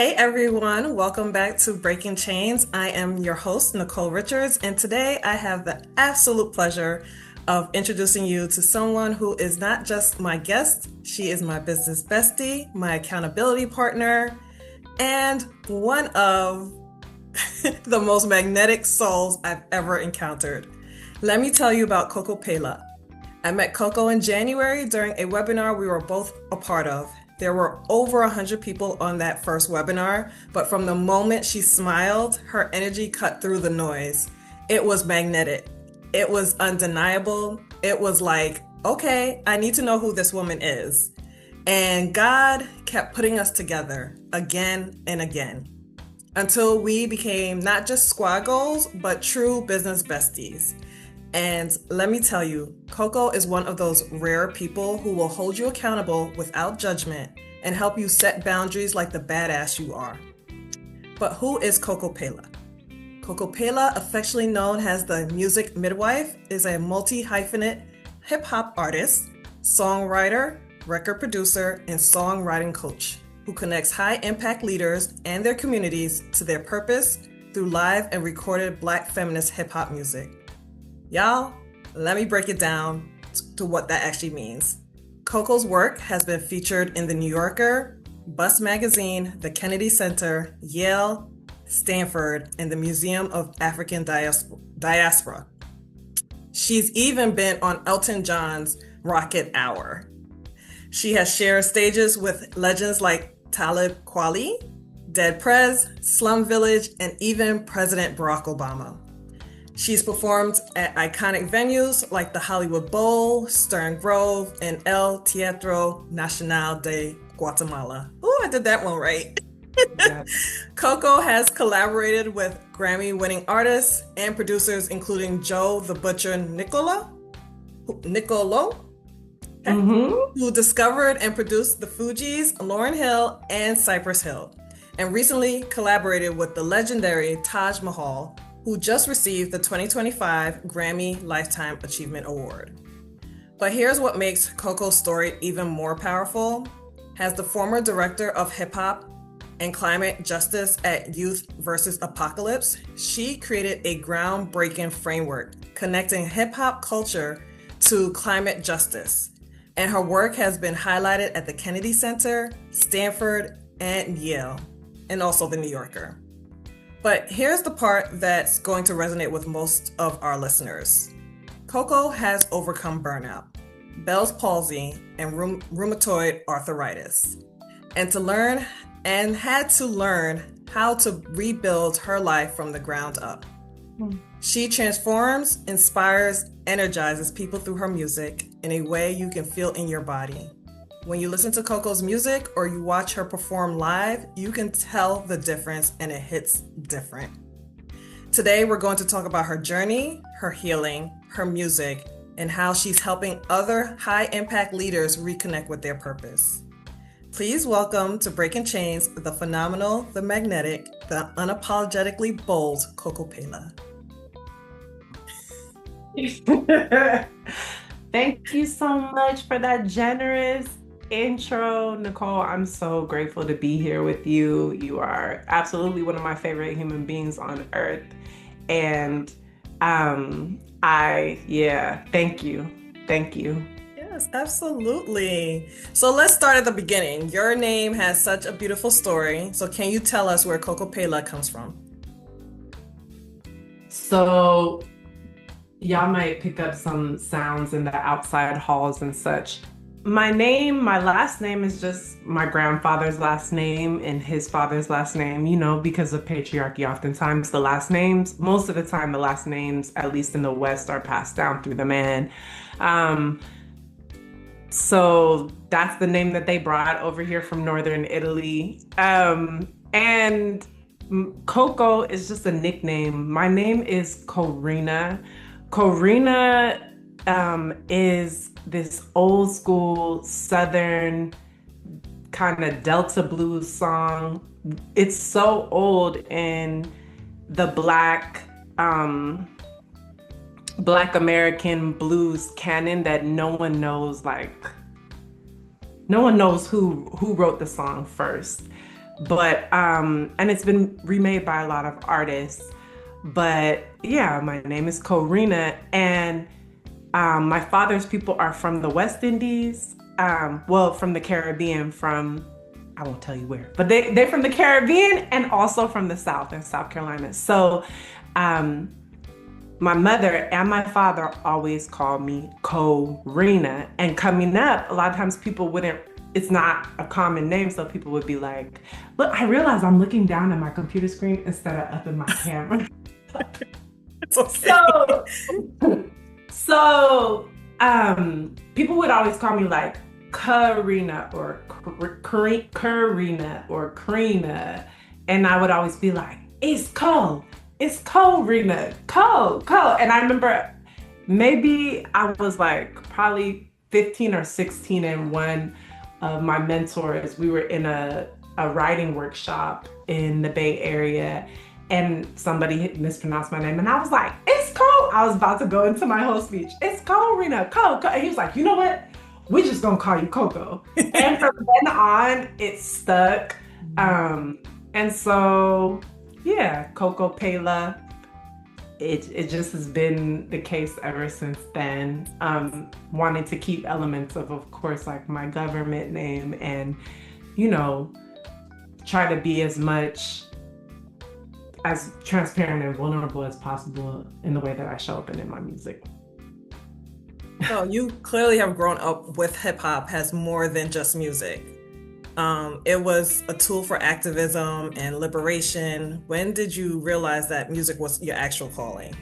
Hey everyone, welcome back to Breaking Chains. I am your host, Nicole Richards, and today I have the absolute pleasure of introducing you to someone who is not just my guest, she is my business bestie, my accountability partner, and one of the most magnetic souls I've ever encountered. Let me tell you about Coco Péla. I met Coco in January during a webinar we were both a part of. There were over 100 people on that first webinar, but from the moment she smiled, her energy cut through the noise. It was magnetic. It was undeniable. It was like, okay, I need to know who this woman is. And God kept putting us together again and again until we became not just squad goals, but true business besties. And let me tell you, Coco is one of those rare people who will hold you accountable without judgment and help you set boundaries like the badass you are. But who is Coco Péla? Coco Péla, affectionately known as the Music Midwife, is a multi-hyphenate hip-hop artist, songwriter, record producer, and songwriting coach who connects high-impact leaders and their communities to their purpose through live and recorded Black feminist hip-hop music. Y'all, let me break it down to what that actually means. Coco's work has been featured in The New Yorker, Bust Magazine, the Kennedy Center, Yale, Stanford, and the Museum of African Diaspora. She's even been on Elton John's Rocket Hour. She has shared stages with legends like Talib Kweli, Dead Prez, Slum Village, and even President Barack Obama. She's performed at iconic venues like the Hollywood Bowl, Stern Grove, and El Teatro Nacional de Guatemala. Ooh, I did that one right. Yeah. Coco has collaborated with Grammy-winning artists and producers including Joe the Butcher Nicolo, who discovered and produced the Fugees, Lauryn Hill, and Cypress Hill, and recently collaborated with the legendary Taj Mahal, who just received the 2025 Grammy Lifetime Achievement Award. But here's what makes Coco's story even more powerful. As the former director of hip hop and climate justice at Youth vs. Apocalypse, she created a groundbreaking framework connecting hip hop culture to climate justice. And her work has been highlighted at the Kennedy Center, Stanford, and Yale, and also the New Yorker. But here's the part that's going to resonate with most of our listeners. Coco has overcome burnout, Bell's palsy, and rheumatoid arthritis, and had to learn how to rebuild her life from the ground up. She transforms, inspires, energizes people through her music in a way you can feel in your body. When you listen to Coco's music or you watch her perform live, you can tell the difference and it hits different. Today, we're going to talk about her journey, her healing, her music, and how she's helping other high-impact leaders reconnect with their purpose. Please welcome to Breaking Chains, the phenomenal, the magnetic, the unapologetically bold Coco Péla. Thank you so much for that generous intro, Nicole. I'm so grateful to be here with you. You are absolutely one of my favorite human beings on earth. And thank you. Thank you. Yes, absolutely. So let's start at the beginning. Your name has such a beautiful story. So can you tell us where Coco Péla comes from? So y'all might pick up some sounds in the outside halls and such. My last name is just my grandfather's last name and his father's last name, because of patriarchy. Oftentimes most of the time, the last names, at least in the West, are passed down through the man. So that's the name that they brought over here from Northern Italy. And Coco is just a nickname. My name is Corina. Corina is this old school Southern kind of Delta blues song. It's so old in the Black American blues canon that no one knows who wrote the song first. But and it's been remade by a lot of artists. But yeah, my name is Corina, and my father's people are from the West Indies. Well, from the Caribbean, from I won't tell you where, but they're from the Caribbean and also from the South in South Carolina. So um, my mother and my father always called me Corina. And coming up, a lot of times people wouldn't, it's not a common name. So people would be like, look, I realize I'm looking down at my computer screen instead of up in my camera. It's okay. So people would always call me like Karina or Karina or Karina. And I would always be like, it's Rena, Cole. And I remember maybe I was like probably 15 or 16, and one of my mentors, we were in a writing workshop in the Bay Area, and somebody mispronounced my name, and I was like, it's Cole. I was about to go into my whole speech. It's Cole, Rena, Cole. And he was like, you know what? We're just gonna call you Coco. And from then on, it stuck. And so, yeah, Coco Péla. It just has been the case ever since then. Wanting to keep elements of course, like my government name, and try to be as much as transparent and vulnerable as possible in the way that I show up and in my music. So you clearly have grown up with hip hop as more than just music. It was a tool for activism and liberation. When did you realize that music was your actual calling?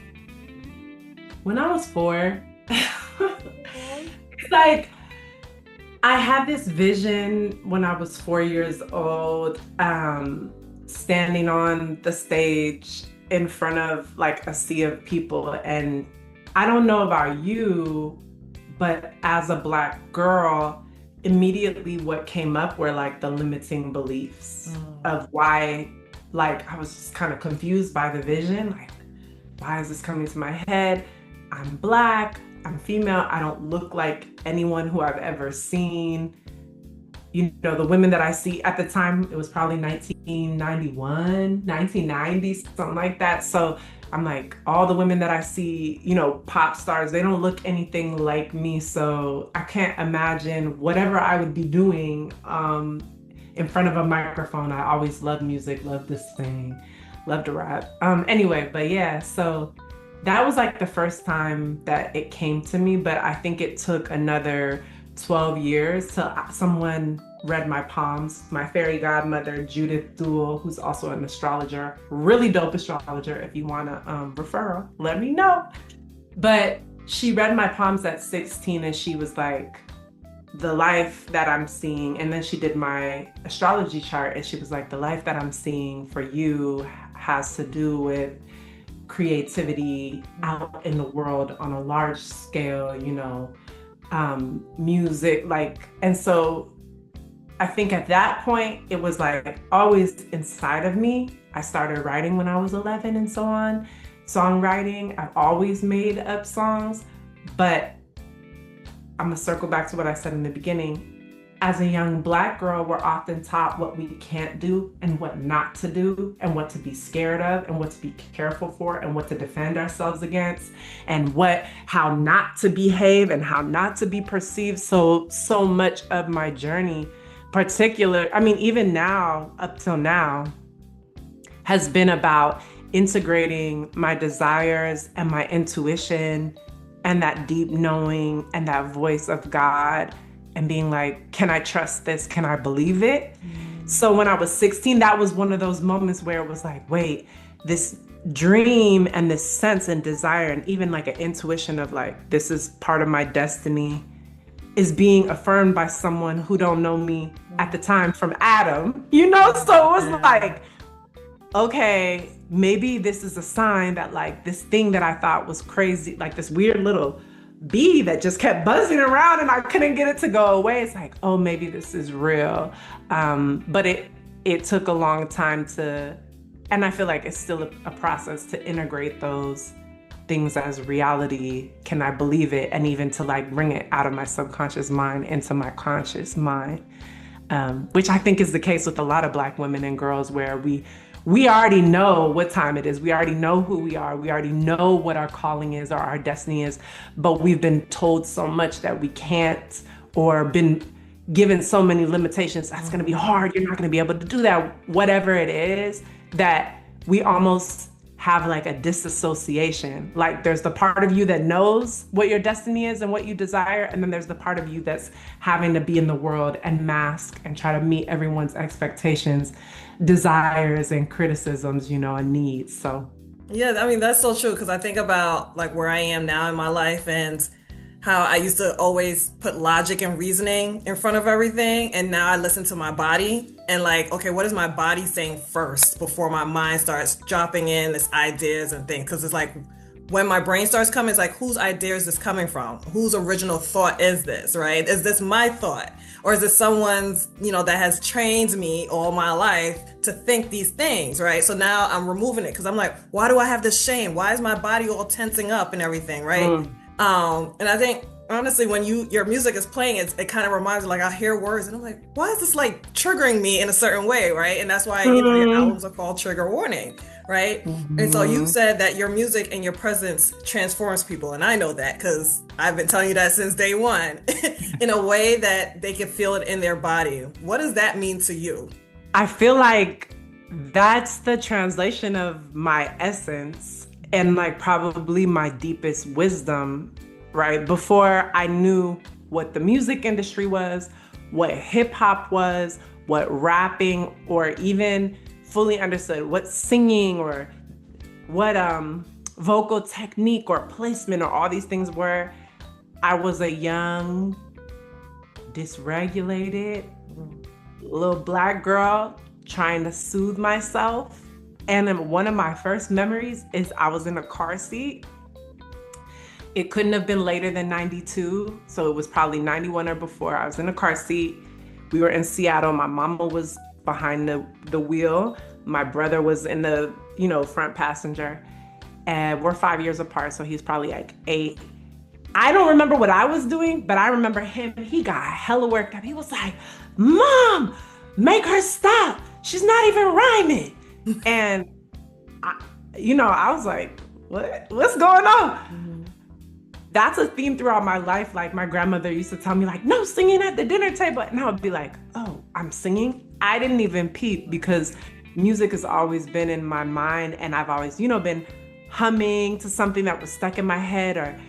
When I was 4, it's like I had this vision when I was 4 years old, standing on the stage in front of like a sea of people. And I don't know about you, but as a Black girl, immediately what came up were like the limiting beliefs of why, like I was just kind of confused by the vision. Like, why is this coming to my head? I'm Black, I'm female, I don't look like anyone who I've ever seen. The women that I see at the time, it was probably 1991, 1990, something like that. So I'm like, all the women that I see, pop stars, they don't look anything like me. So I can't imagine whatever I would be doing in front of a microphone. I always loved music, loved to sing, loved to rap. Anyway, but yeah, so that was like the first time that it came to me. But I think it took another 12 years till someone read my palms. My fairy godmother, Judith Duell, who's also an astrologer, really dope astrologer. If you want to referral, let me know. But she read my palms at 16, and she was like, the life that I'm seeing, and then she did my astrology chart, and she was like, the life that I'm seeing for you has to do with creativity out in the world on a large scale, music, and so I think at that point it was like always inside of me. I started writing when I was 11 and so on. Songwriting, I've always made up songs, but I'm gonna circle back to what I said in the beginning. As a young Black girl, we're often taught what we can't do and what not to do, and what to be scared of and what to be careful for and what to defend ourselves against, and how not to behave and how not to be perceived. So much of my journey, even now, up till now, has been about integrating my desires and my intuition and that deep knowing and that voice of God, and being like, can I trust this? Can I believe it? So when I was 16, that was one of those moments where it was like, wait, this dream and this sense and desire, and even like an intuition of like, this is part of my destiny, is being affirmed by someone who don't know me at the time from Adam, So it was like, okay, maybe this is a sign that like this thing that I thought was crazy, like this weird little bee that just kept buzzing around and I couldn't get it to go away. It's like, oh, maybe this is real. But it took a long time and I feel like it's still a process to integrate those things as reality. Can I believe it? And even to like bring it out of my subconscious mind into my conscious mind. which I think is the case with a lot of Black women and girls, where we already know what time it is. We already know who we are. We already know what our calling is or our destiny is, but we've been told so much that we can't, or been given so many limitations. That's going to be hard. You're not going to be able to do that. Whatever it is, that we almost have like a disassociation. Like there's the part of you that knows what your destiny is and what you desire. And then there's the part of you that's having to be in the world and mask and try to meet everyone's expectations, desires and criticisms, and needs. So Yeah, I mean, that's so true because I think about like where I am now in my life and how I used to always put logic and reasoning in front of everything. And now I listen to my body and like, okay, what is my body saying first before my mind starts dropping in its ideas and things? Because it's like when my brain starts coming, it's like, whose idea is this coming from? Whose original thought is this, right? Is this my thought? Or is it someone's, that has trained me all my life to think these things, right? So now I'm removing it because I'm like, why do I have this shame? Why is my body all tensing up and everything, right? And I think honestly, when your music is playing, it kind of reminds me, like I hear words and I'm like, why is this like triggering me in a certain way, right? And that's why your albums are called Trigger Warning, right? And so you said that your music and your presence transforms people, and I know that because I've been telling you that since day one, in a way that they can feel it in their body. What does that mean to you? I feel like that's the translation of my essence and like probably my deepest wisdom, right? Before I knew what the music industry was, what hip hop was, what rapping, or even fully understood what singing or what vocal technique or placement or all these things were, I was a young, dysregulated little Black girl trying to soothe myself. And then one of my first memories is I was in a car seat. It couldn't have been later than 92. So it was probably 91 or before. I was in a car seat. We were in Seattle. My mama was behind the wheel. My brother was in the, front passenger. And we're 5 years apart. So he's probably like 8. I don't remember what I was doing, but I remember him. He got hella worked up. He was like, Mom, make her stop. She's not even rhyming. And I was like, what's going on? That's a theme throughout my life. Like my grandmother used to tell me like, no singing at the dinner table. And I would be like, oh, I'm singing. I didn't even peep because music has always been in my mind. And I've always, been humming to something that was stuck in my head, or,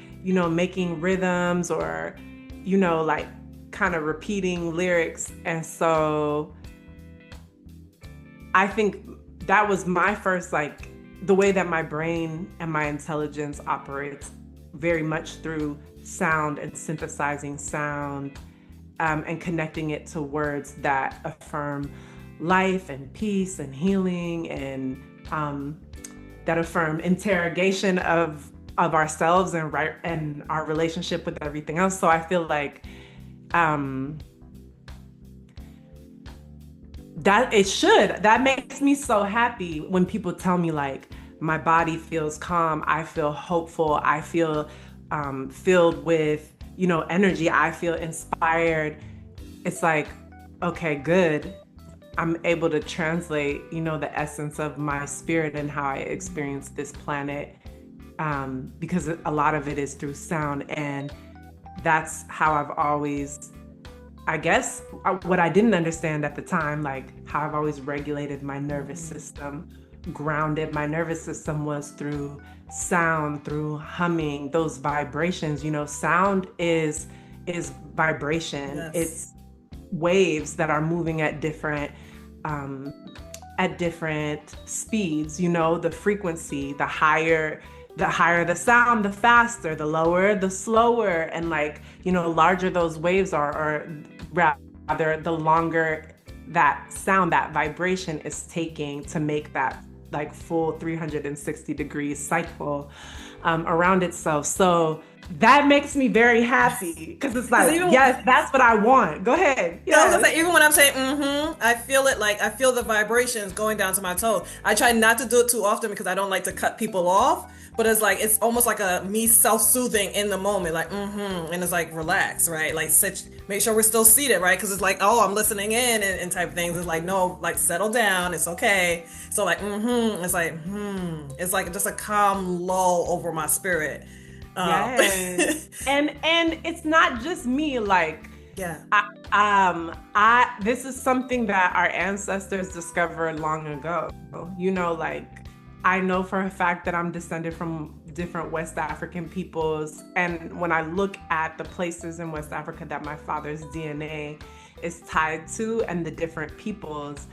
making rhythms, or, like kind of repeating lyrics. And so I think that was my first, like the way that my brain and my intelligence operates, very much through sound and synthesizing sound, and connecting it to words that affirm life and peace and healing, and that affirm interrogation of ourselves and our relationship with everything else. So I feel like that makes me so happy when people tell me like my body feels calm, I feel hopeful, I feel filled with energy, I feel inspired. It's like, okay, good. I'm able to translate the essence of my spirit and how I experience this planet, because a lot of it is through sound. And that's how I've always, I guess, what I didn't understand at the time, like how I've always regulated my nervous system, grounded my nervous system, was through sound, through humming, those vibrations. Sound is vibration. Yes. It's waves that are moving at different speeds. The frequency, the higher the sound, the faster, the lower, the slower, and larger those waves are, or rather the longer that sound, that vibration is taking to make that full 360 degree cycle. around itself. So that makes me very happy because it's like, yes, that's what I want. Go ahead. Yeah, I was Yes. gonna say, even when I'm saying I feel it, like I feel the vibrations going down to my toe. I try not to do it too often because I don't like to cut people off, but it's like it's almost like a me self-soothing in the moment, like and it's like relax, right? Like sit, make sure we're still seated, right? Because it's like, oh, I'm listening in and type of things. It's like, no, like settle down, it's okay. So like it's like it's like just a calm lull over my spirit. Yes. And it's not just me, like Yeah. I this is something that our ancestors discovered long ago. You know, like I know for a fact that I'm descended from different West African peoples, and when I look at the places in West Africa that my father's DNA is tied to and the different peoples,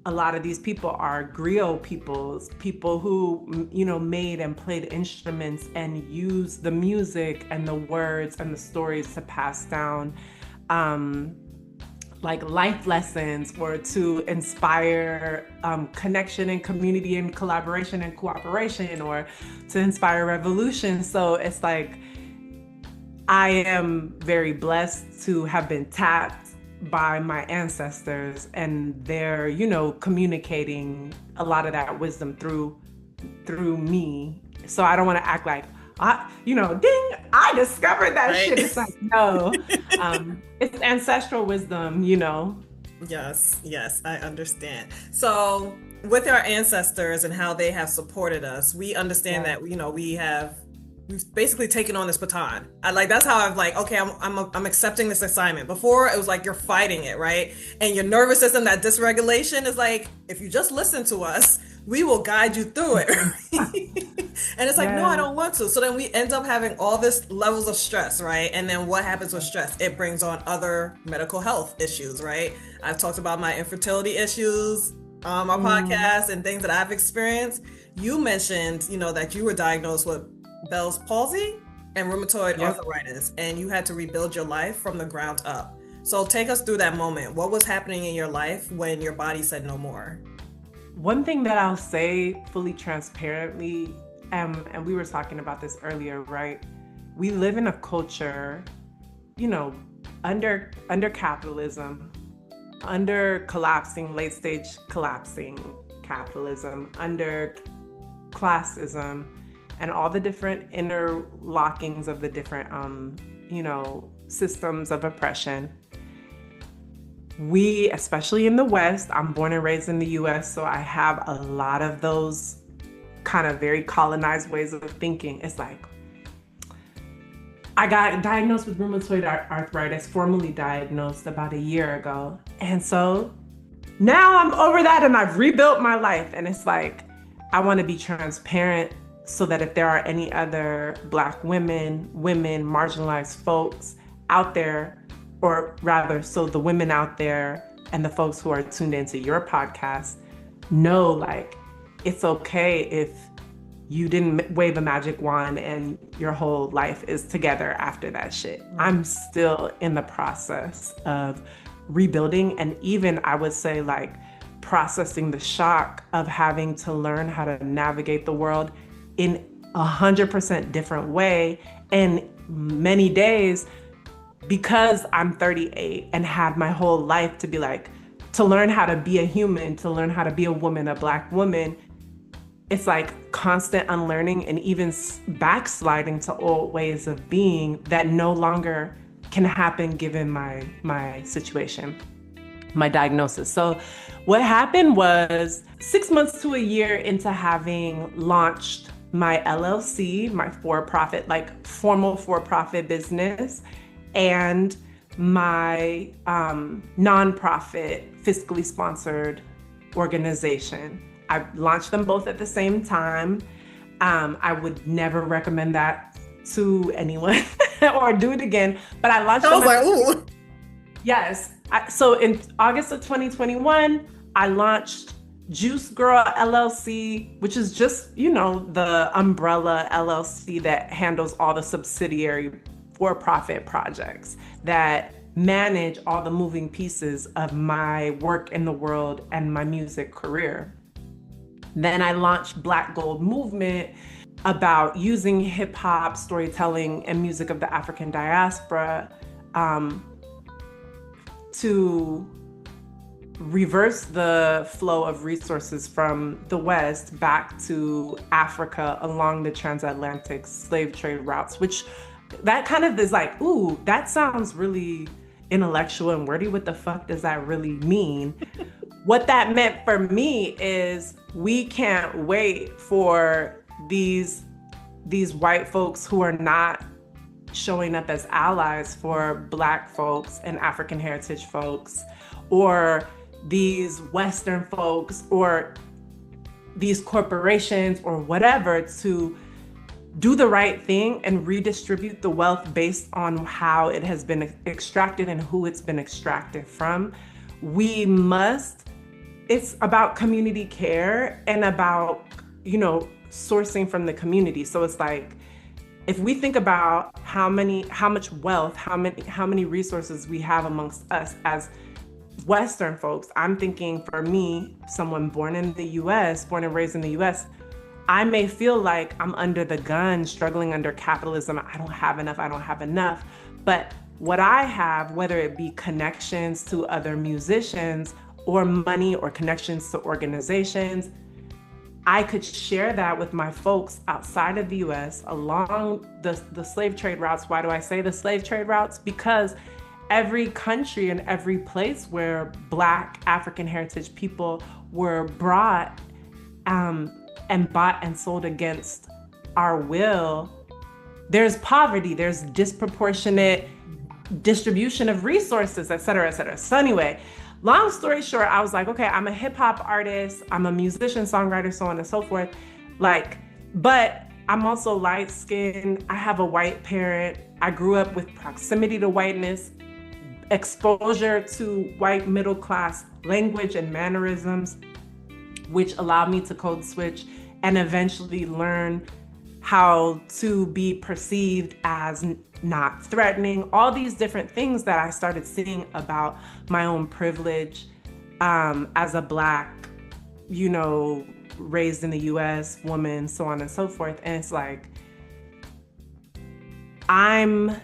a lot of these people are griot peoples, people who, you know, made and played instruments and used the music and the words and the stories to pass down like life lessons or to inspire connection and community and collaboration and cooperation or to inspire revolution. So it's like, I am very blessed to have been tapped by my ancestors, and they're, you know, communicating a lot of that wisdom through me. So I don't want to act like you know, ding, I discovered that shit. It's like, no, it's ancestral wisdom, you know. Yes, I understand. So with our ancestors and how they have supported us, we understand that, you know, we've basically taken on this baton. That's how I've like, okay, I'm accepting this assignment. Before it was like you're fighting it, right? And your nervous system, that dysregulation is like, if you just listen to us, we will guide you through it. And it's like, no, I don't want to. So then we end up having all this levels of stress, right? And then what happens with stress? It brings on other medical health issues, right? I've talked about my infertility issues on my podcast and things that I've experienced. You mentioned, you know, that you were diagnosed with Bell's palsy and rheumatoid arthritis, and you had to rebuild your life from the ground up. So take us through that moment. What was happening in your life when your body said no more? One thing that I'll say fully transparently, and we were talking about this earlier, right? We live in a culture, you know, under capitalism, under collapsing, late stage collapsing capitalism, under classism, and all the different interlockings of the different, you know, systems of oppression. We, especially in the West, I'm born and raised in the US, so I have a lot of those kind of very colonized ways of thinking. It's like, I got diagnosed with rheumatoid arthritis, formally diagnosed about a year ago. And so now I'm over that and I've rebuilt my life. And it's like, I want to be transparent so that if there are any other Black women, marginalized folks out there, or rather, so the women out there and the folks who are tuned into your podcast know, like, it's okay if you didn't wave a magic wand and your whole life is together after that shit. I'm still in the process of rebuilding, and even I would say like processing the shock of having to learn how to navigate the world in 100% different way. And many days, because I'm 38 and had my whole life to be like, to learn how to be a human, to learn how to be a woman, a Black woman, it's like constant unlearning and even backsliding to old ways of being that no longer can happen given my situation, my diagnosis. So what happened was 6 months to a year into having launched my LLC, my for-profit, like formal for-profit business, and my nonprofit, fiscally sponsored organization. I launched them both at the same time. I would never recommend that to anyone or do it again, but I launched them. I was like, ooh. Yes. So in August of 2021, I launched Juice Girl LLC, which is just, you know, the umbrella LLC that handles all the subsidiary for-profit projects that manage all the moving pieces of my work in the world and my music career. Then I launched Black Gold Movement, about using hip hop, storytelling, and music of the African diaspora to reverse the flow of resources from the West back to Africa along the transatlantic slave trade routes, which that kind of is like, ooh, that sounds really intellectual and wordy. What the fuck does that really mean? What that meant for me is we can't wait for these white folks who are not showing up as allies for Black folks and African heritage folks, or these Western folks, or these corporations or whatever, to do the right thing and redistribute the wealth based on how it has been extracted and who it's been extracted from. We must, it's about community care and about, sourcing from the community. So it's like, if we think about how much wealth, how many resources we have amongst us as Western folks, I'm thinking for me, someone born in the US, born and raised in the US, I may feel like I'm under the gun, struggling under capitalism. I don't have enough. But what I have, whether it be connections to other musicians or money or connections to organizations, I could share that with my folks outside of the US along the slave trade routes. Why do I say the slave trade routes? Because every country and every place where Black African heritage people were brought and bought and sold against our will, there's poverty, there's disproportionate distribution of resources, et cetera, et cetera. So anyway, long story short, I was like, okay, I'm a hip hop artist, I'm a musician, songwriter, so on and so forth. But I'm also light skinned. I have a white parent. I grew up with proximity to whiteness, exposure to white middle class language and mannerisms, which allowed me to code switch and eventually learn how to be perceived as not threatening, all these different things that I started seeing about my own privilege as a Black, raised in the US woman, so on and so forth. And it's like, I'm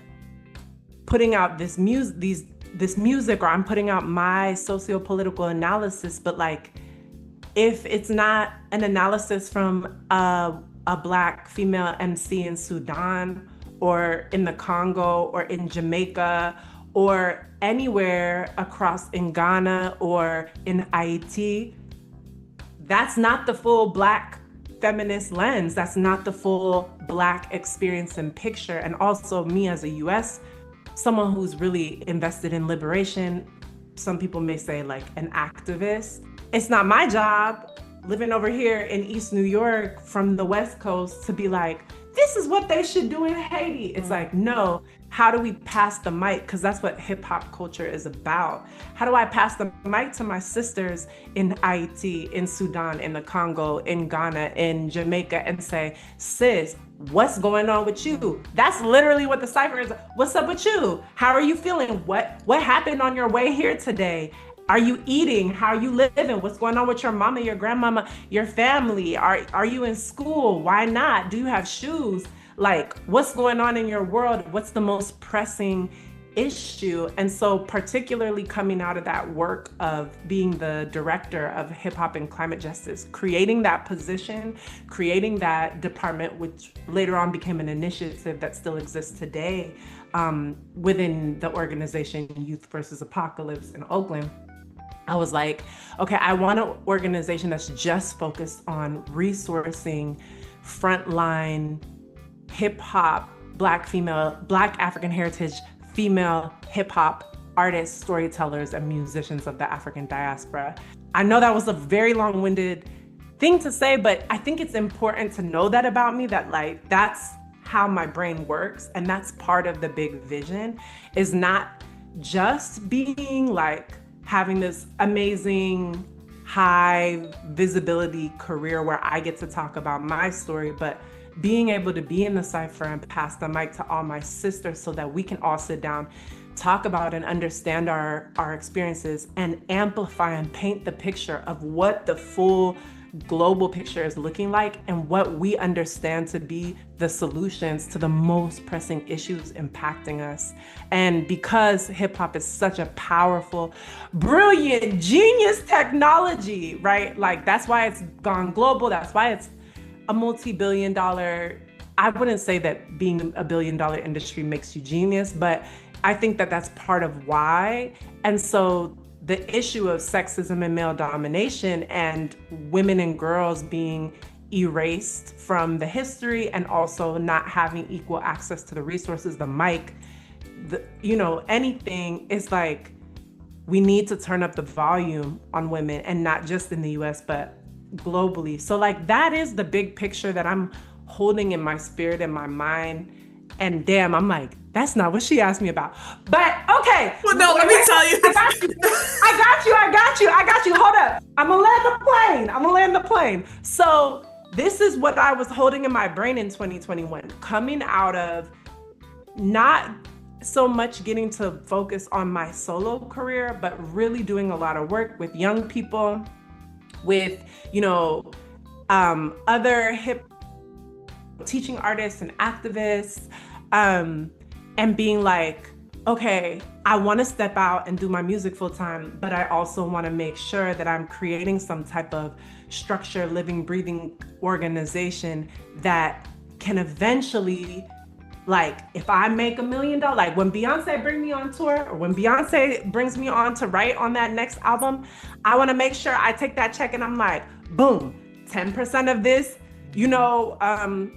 putting out this music, or I'm putting out my socio-political analysis, but like, if it's not an analysis from a Black female MC in Sudan, or in the Congo, or in Jamaica, or anywhere across in Ghana or in Haiti, that's not the full Black feminist lens. That's not the full Black experience and picture. And also me as a US, someone who's really invested in liberation, some people may say like an activist. It's not my job living over here in East New York from the West Coast to be like, this is what they should do in Haiti. It's like, no, how do we pass the mic? Because that's what hip hop culture is about. How do I pass the mic to my sisters in Haiti, in Sudan, in the Congo, in Ghana, in Jamaica, and say, sis, what's going on with you? That's literally what the cipher is. What's up with you? How are you feeling? What happened on your way here today? Are you eating? How are you living? What's going on with your mama, your grandmama, your family? Are you in school? Why not? Do you have shoes? Like, what's going on in your world? What's the most pressing issue? And so particularly coming out of that work of being the director of hip hop and climate justice, creating that position, creating that department, which later on became an initiative that still exists today within the organization Youth versus Apocalypse in Oakland. I was like, okay, I want an organization that's just focused on resourcing frontline hip hop, Black African heritage, female hip hop artists, storytellers, and musicians of the African diaspora. I know that was a very long-winded thing to say, but I think it's important to know that about me, that like, that's how my brain works. And that's part of the big vision, is not just being like, having this amazing high visibility career where I get to talk about my story, but being able to be in the cipher and pass the mic to all my sisters so that we can all sit down, talk about and understand our experiences and amplify and paint the picture of what the full global picture is looking like and what we understand to be the solutions to the most pressing issues impacting us. And because hip hop is such a powerful, brilliant, genius technology, right? Like that's why it's gone global. That's why it's a multi-billion dollar. I wouldn't say that being a billion-dollar industry makes you genius, but I think that that's part of why. And so the issue of sexism and male domination and women and girls being erased from the history and also not having equal access to the resources, the mic, anything is like, we need to turn up the volume on women, and not just in the US, but globally. So like that is the big picture that I'm holding in my spirit and my mind. And damn, I'm like, that's not what she asked me about. But okay. Well, no, let me tell you. I got you. Hold up. I'm gonna land the plane. So this is what I was holding in my brain in 2021, coming out of not so much getting to focus on my solo career, but really doing a lot of work with young people, with, other hip teaching artists and activists, and being like, okay, I want to step out and do my music full time, but I also want to make sure that I'm creating some type of structure, living, breathing organization that can eventually, like, if I make $1 million, like when Beyonce brings me on tour, or when Beyonce brings me on to write on that next album, I want to make sure I take that check and I'm like, boom, 10% of this, $4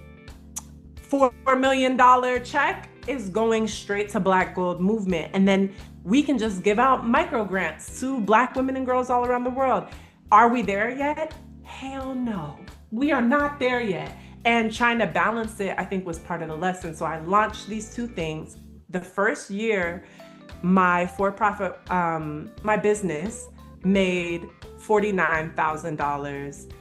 million check is going straight to Black Gold Movement. And then we can just give out micro grants to Black women and girls all around the world. Are we there yet? Hell no. We are not there yet. And trying to balance it, I think, was part of the lesson. So I launched these two things. The first year, my for-profit, my business made $49,000.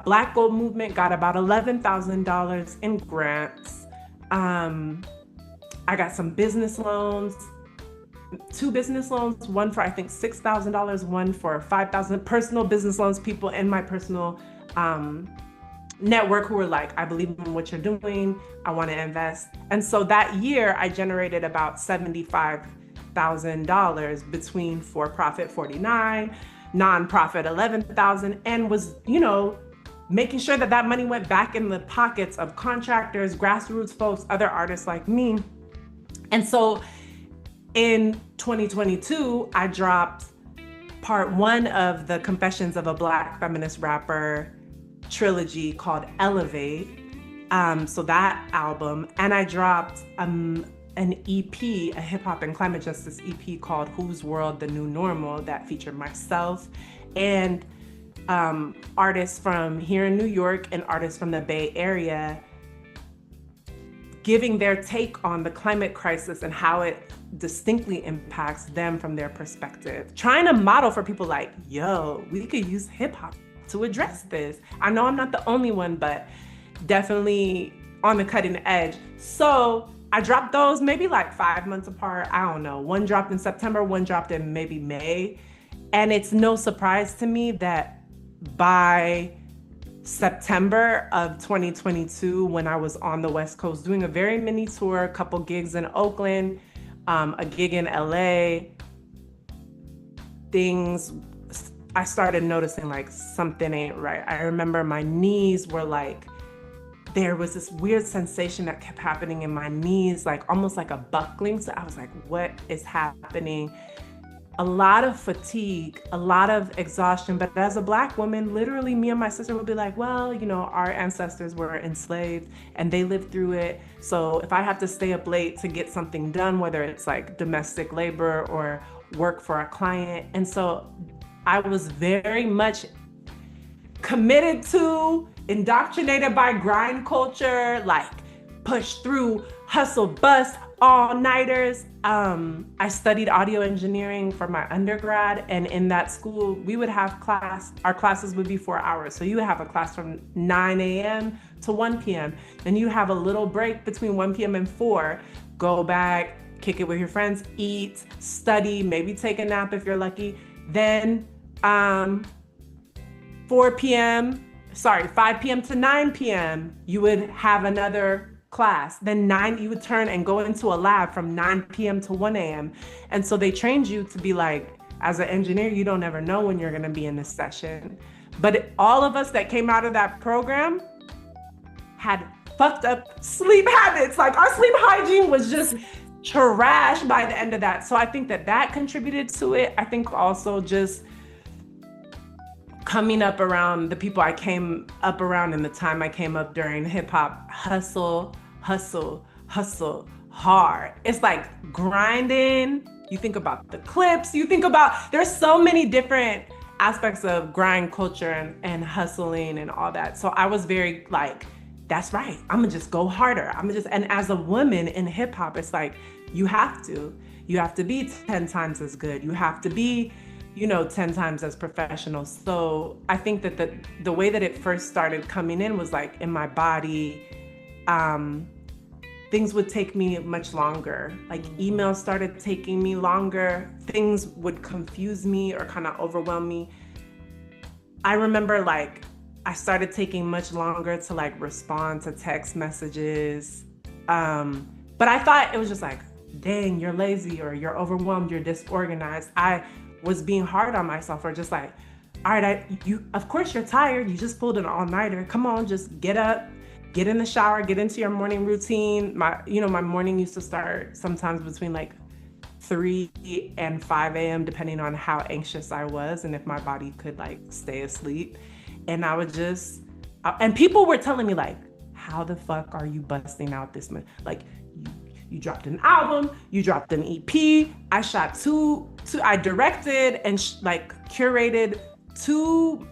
Black Gold Movement got about $11,000 in grants. I got some business loans, 2 business loans, one for I think $6,000, one for $5,000, personal business loans, people in my personal network who were like, I believe in what you're doing, I want to invest. And so that year I generated about $75,000 between for-profit 49, nonprofit 11,000, and was, making sure that that money went back in the pockets of contractors, grassroots folks, other artists like me. And so in 2022, I dropped part 1 of the Confessions of a Black Feminist Rapper trilogy called Elevate. So that album, and I dropped an EP, a hip hop and climate justice EP called Whose World, the New Normal, that featured myself and artists from here in New York and artists from the Bay Area giving their take on the climate crisis and how it distinctly impacts them from their perspective. Trying to model for people like, yo, we could use hip hop to address this. I know I'm not the only one, but definitely on the cutting edge. So I dropped those maybe like 5 months apart. I don't know. One dropped in September, one dropped in maybe May. And it's no surprise to me that by September of 2022, when I was on the West Coast doing a very mini tour, a couple gigs in Oakland, a gig in LA, I started noticing like something ain't right. I remember my knees were like, there was this weird sensation that kept happening in my knees, like almost like a buckling. So I was like, what is happening? A lot of fatigue, a lot of exhaustion. But as a Black woman, literally me and my sister would be like, well, our ancestors were enslaved and they lived through it. So if I have to stay up late to get something done, whether it's like domestic labor or work for a client. And so I was very much committed to, indoctrinated by grind culture, like push through, hustle, bust, all-nighters. I studied audio engineering for my undergrad, and in that school, we would have our classes would be 4 hours. So you would have a class from 9 a.m. to 1 p.m. Then you have a little break between 1 p.m. and 4, go back, kick it with your friends, eat, study, maybe take a nap if you're lucky. Then 5 p.m. to 9 p.m., you would have another class. Then you would turn and go into a lab from 9 p.m. to 1 a.m. And so they trained you to be like, as an engineer, you don't ever know when you're going to be in this session. But all of us that came out of that program had fucked up sleep habits. Like our sleep hygiene was just trash by the end of that. So I think that contributed to it. I think also just coming up around the people I came up around in the time I came up during hip hop, hustle hard. It's like grinding. You think about the clips, there's so many different aspects of grind culture and hustling and all that. So I was very like, that's right, I'm gonna just go harder. And as a woman in hip hop, it's like, you have to be 10 times as good. You have to be, 10 times as professional. So I think that the way that it first started coming in was like in my body, things would take me much longer. Like emails started taking me longer. Things would confuse me or kind of overwhelm me. I remember like I started taking much longer to like respond to text messages. But I thought it was just like, dang, you're lazy or you're overwhelmed, you're disorganized. I was being hard on myself, or just like, all right, of course you're tired. You just pulled an all-nighter. Come on, just get up, get in the shower, get into your morning routine. My morning used to start sometimes between like 3 and 5 a.m. depending on how anxious I was and if my body could like stay asleep. And I would just, and people were telling me like, how the fuck are you busting out this much? Like you dropped an album, you dropped an EP. I shot I directed and curated 2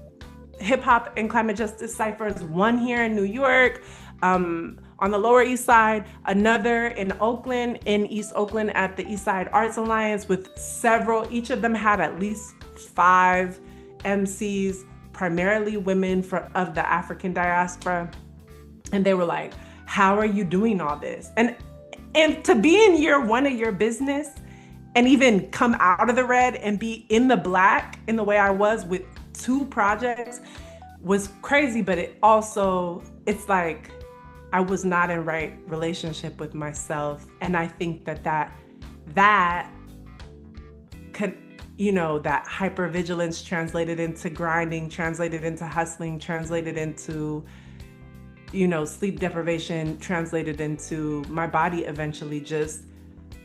hip hop and climate justice ciphers, one here in New York, on the Lower East Side, another in Oakland, in East Oakland at the East Side Arts Alliance with several, each of them had at least 5 MCs, primarily women of the African diaspora. And they were like, how are you doing all this? And to be in year 1 of your business and even come out of the red and be in the black in the way I was with 2 projects was crazy. But it's like I was not in right relationship with myself. And I think that could, that hypervigilance translated into grinding, translated into hustling, translated into, sleep deprivation, translated into my body eventually just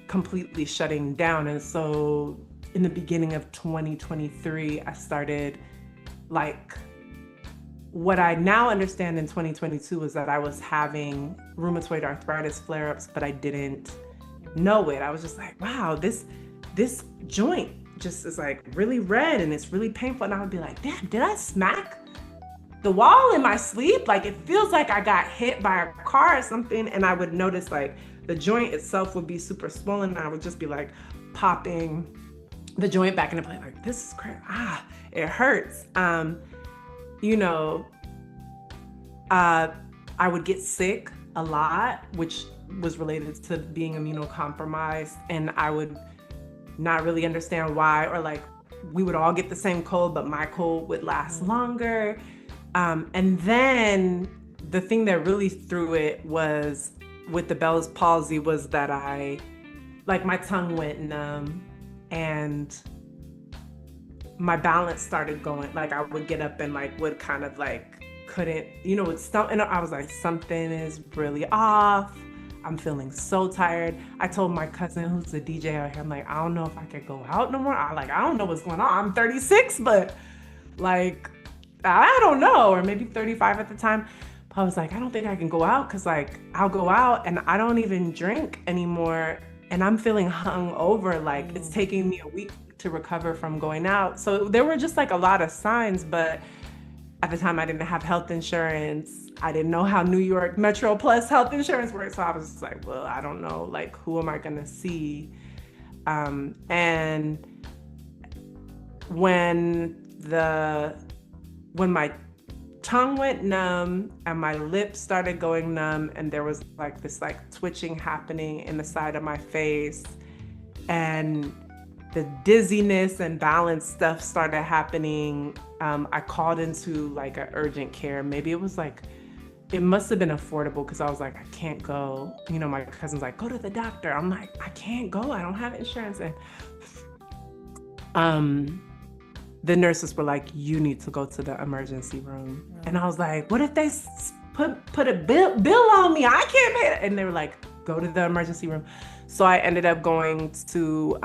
completely shutting down. And so in the beginning of 2023, I started like, what I now understand in 2022 is that I was having rheumatoid arthritis flare-ups, but I didn't know it. I was just like, wow, this joint just is like really red and it's really painful. And I would be like, damn, did I smack the wall in my sleep? Like it feels like I got hit by a car or something. And I would notice like the joint itself would be super swollen. And I would just be like popping the joint back into place. Like, this is crazy. It hurts. I would get sick a lot, which was related to being immunocompromised. And I would not really understand why, or like we would all get the same cold, but my cold would last longer. And then the thing that really threw it was with the Bell's palsy was that my tongue went numb and my balance started going, like I would get up and like would kind of like couldn't, and I was like, something is really off. I'm feeling so tired. I told my cousin who's the DJ out here, I'm like, I don't know if I could go out no more. I don't know what's going on. I'm 36, but like, I don't know, or maybe 35 at the time. But I was like, I don't think I can go out because like I'll go out and I don't even drink anymore. And I'm feeling hungover, like it's taking me a week to recover from going out. So there were just like a lot of signs, but at the time I didn't have health insurance. I didn't know how New York Metro Plus health insurance works. So I was just like, well, I don't know, like who am I gonna see? And when my tongue went numb and my lips started going numb and there was like this like twitching happening in the side of my face and the dizziness and balance stuff started happening, I called into like an urgent care. Maybe it was like, it must have been affordable because I was like, I can't go. You know, my cousin's like, go to the doctor. I'm like, I can't go. I don't have insurance. And the nurses were like, you need to go to the emergency room. And I was like, what if they put a bill on me? I can't pay it. And they were like, go to the emergency room. So I ended up going to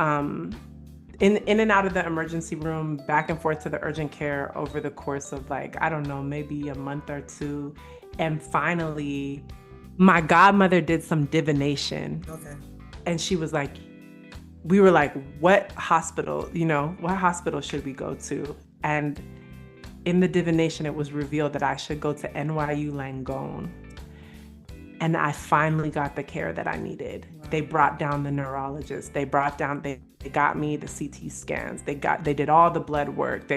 in and out of the emergency room, back and forth to the urgent care over the course of like, I don't know, maybe a month or two. And finally, my godmother did some divination. Okay. And she was like, we were like, what hospital should we go to? And in the divination, it was revealed that I should go to NYU Langone. And I finally got the care that I needed. Wow. They brought down the neurologist. They got me the CT scans. They did all the blood work.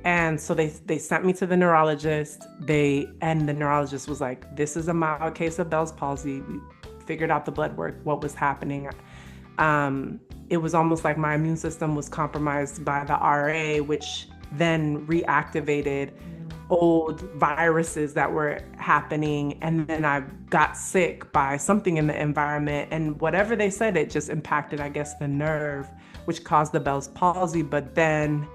And so they sent me to the neurologist. And the neurologist was like, this is a mild case of Bell's palsy. We figured out the blood work, what was happening. It was almost like my immune system was compromised by the RA, which then reactivated old viruses that were happening. And then I got sick by something in the environment. And whatever they said, it just impacted, I guess, the nerve, which caused the Bell's palsy. But then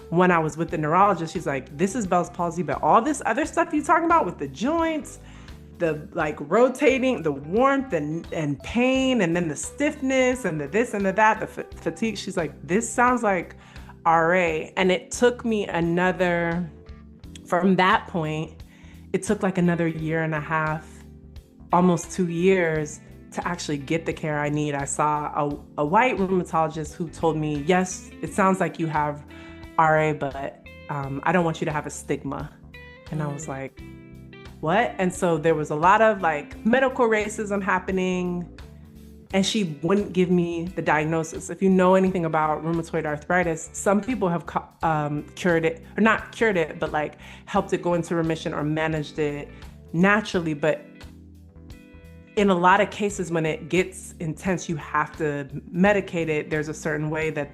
when I was with the neurologist, she's like, this is Bell's palsy, but all this other stuff you're talking about with the joints, the like rotating, the warmth and pain, and then the stiffness and the this and the that, the fatigue. She's like, this sounds like RA. And it took me from that point, it took like another year and a half, almost 2 years to actually get the care I need. I saw a white rheumatologist who told me, yes, it sounds like you have RA, but I don't want you to have a stigma. And I was like, what? And so there was a lot of like medical racism happening, and she wouldn't give me the diagnosis. If you know anything about rheumatoid arthritis, some people have cured it, or not cured it, but like helped it go into remission or managed it naturally. But in a lot of cases, when it gets intense, you have to medicate it. There's a certain way that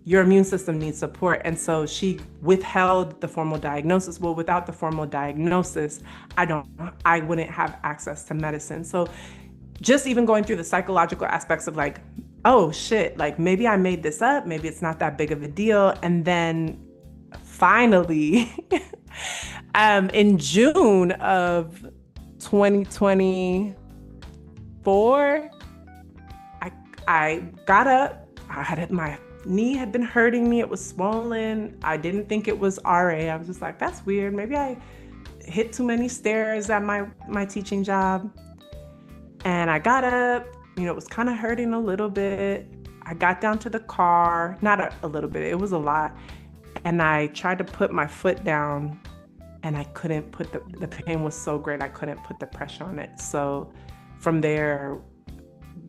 your immune system needs support. And so she withheld the formal diagnosis. Well, without the formal diagnosis, I wouldn't have access to medicine. So just even going through the psychological aspects of like, oh shit, like maybe I made this up, maybe it's not that big of a deal. And then finally, in June of 2024, I got up, my knee had been hurting me. It was swollen. I didn't think it was RA. I was just like, that's weird. Maybe I hit too many stairs at my teaching job. And I got up, it was kind of hurting a little bit. I got down to the car, not a little bit, it was a lot. And I tried to put my foot down, and I couldn't put the pain was so great, I couldn't put the pressure on it. So from there,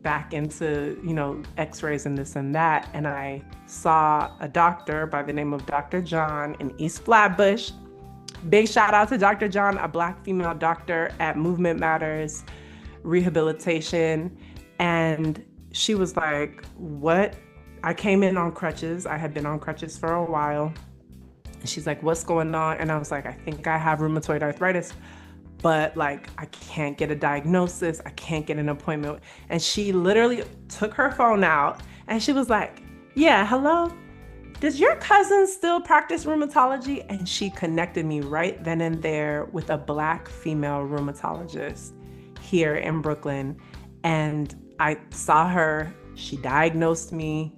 back into, x-rays and this and that. And I saw a doctor by the name of Dr. John in East Flatbush. Big shout out to Dr. John, a Black female doctor at Movement Matters Rehabilitation. And she was like, what? I came in on crutches. I had been on crutches for a while. And she's like, what's going on? And I was like, I think I have rheumatoid arthritis, but like, I can't get a diagnosis. I can't get an appointment. And she literally took her phone out and she was like, yeah, hello? Does your cousin still practice rheumatology? And she connected me right then and there with a Black female rheumatologist here in Brooklyn. And I saw her, she diagnosed me,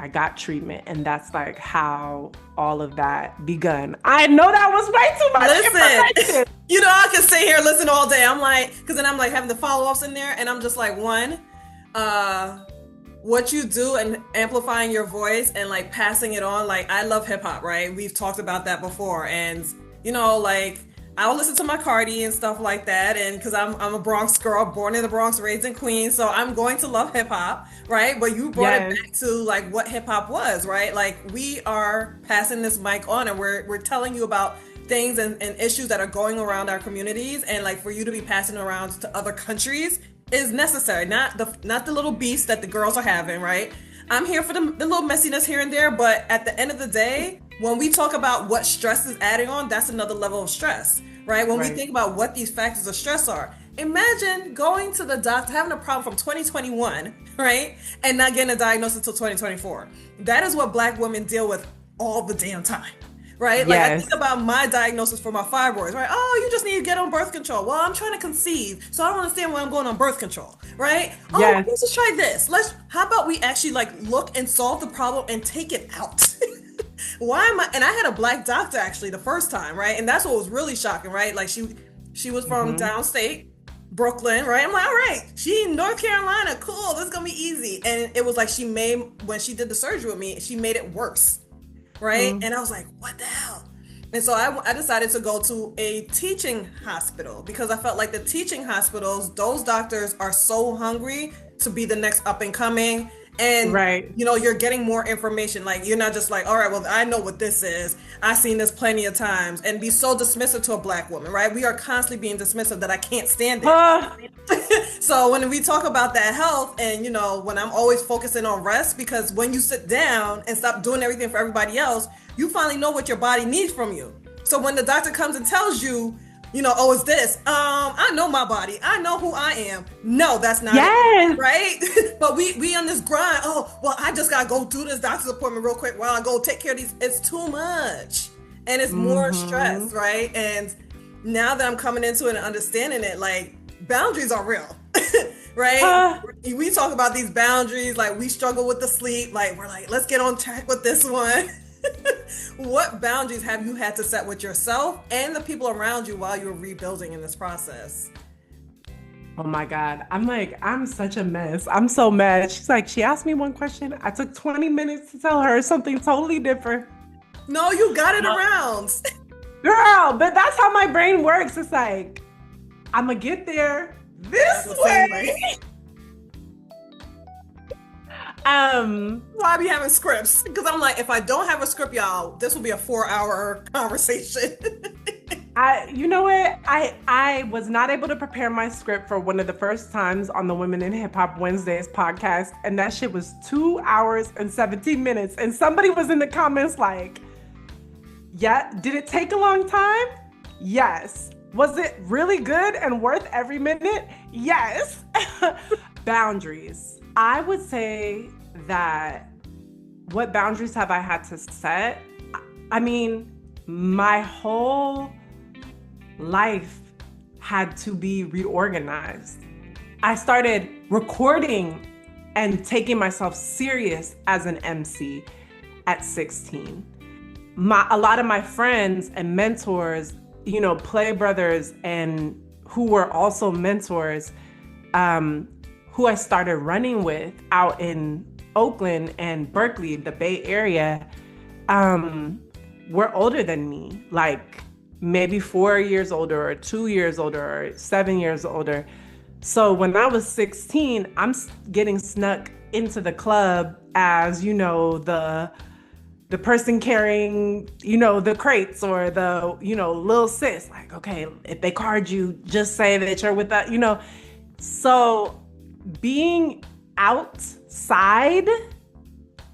I got treatment, and that's like how all of that begun. I know that was way too much information. I can sit here and listen all day. I'm like, because then I'm like having the follow-ups in there, and I'm just like, one, what you do and amplifying your voice and like passing it on. Like, I love hip hop, right? We've talked about that before, and like I'll listen to my Cardi and stuff like that, and because I'm a Bronx girl, born in the Bronx, raised in Queens, so I'm going to love hip hop, right? But you brought it back to like what hip hop was, right? Like, we are passing this mic on, and we're telling you about things and issues that are going around our communities, and like for you to be passing around to other countries is necessary, not the little beefs that the girls are having, right? I'm here for the little messiness here and there, but at the end of the day, when we talk about what stress is adding on, that's another level of stress, right? When we Right. think about what these factors of stress are, imagine going to the doctor, having a problem from 2021, right? And not getting a diagnosis until 2024. That is what Black women deal with all the damn time. Right? Like I Yes. think about my diagnosis for my fibroids, right? Oh, you just need to get on birth control. Well, I'm trying to conceive, so I don't understand why I'm going on birth control, right? Oh, Yes. let's just try this. How about we actually like look and solve the problem and take it out? Why am I? And I had a Black doctor actually the first time, right? And that's what was really shocking, right? Like she was from downstate Brooklyn, right? I'm like, all right, she in North Carolina, cool, this is gonna be easy. And it was like when she did the surgery with me, she made it worse, right? And I was like, what the hell? And so I decided to go to a teaching hospital because I felt like the teaching hospitals, those doctors are so hungry to be the next up and coming. And, Right. you're getting more information. Like, you're not just like, all right, well, I know what this is. I've seen this plenty of times. And be so dismissive to a Black woman, right? We are constantly being dismissive that I can't stand it. So when we talk about that health and, when I'm always focusing on rest, because when you sit down and stop doing everything for everybody else, you finally know what your body needs from you. So when the doctor comes and tells you, oh, it's this. I know my body. I know who I am. No, that's not Yes. it, right? But we on this grind. Oh, well, I just gotta go do this doctor's appointment real quick while I go take care of these. It's too much, and it's more stress, right? And now that I'm coming into it and understanding it, like boundaries are real, right? We talk about these boundaries, like we struggle with the sleep. Like we're like, let's get on track with this one. What boundaries have you had to set with yourself and the people around you while you're rebuilding in this process? Oh my God. I'm such a mess. I'm so mad. She asked me one question. I took 20 minutes to tell her something totally different. No, you got it around. Girl, but that's how my brain works. It's like, I'm gonna get there this way. Why be having scripts? Because I'm like, if I don't have a script, y'all, this will be a 4-hour conversation. You know what? I was not able to prepare my script for one of the first times on the Women in Hip Hop Wednesdays podcast, and that shit was 2 hours and 17 minutes. And somebody was in the comments like, yeah, did it take a long time? Yes. Was it really good and worth every minute? Yes. Boundaries. I would say that what boundaries have I had to set? I mean, my whole life had to be reorganized. I started recording and taking myself serious as an MC at 16. A lot of my friends and mentors, play brothers and who were also mentors, who I started running with out in Oakland and Berkeley, the Bay Area, were older than me, like maybe 4 years older or 2 years older or 7 years older. So when I was 16, I'm getting snuck into the club as, the person carrying, the crates or the, little sis, like, okay, if they card you, just say that you're with that, So being outside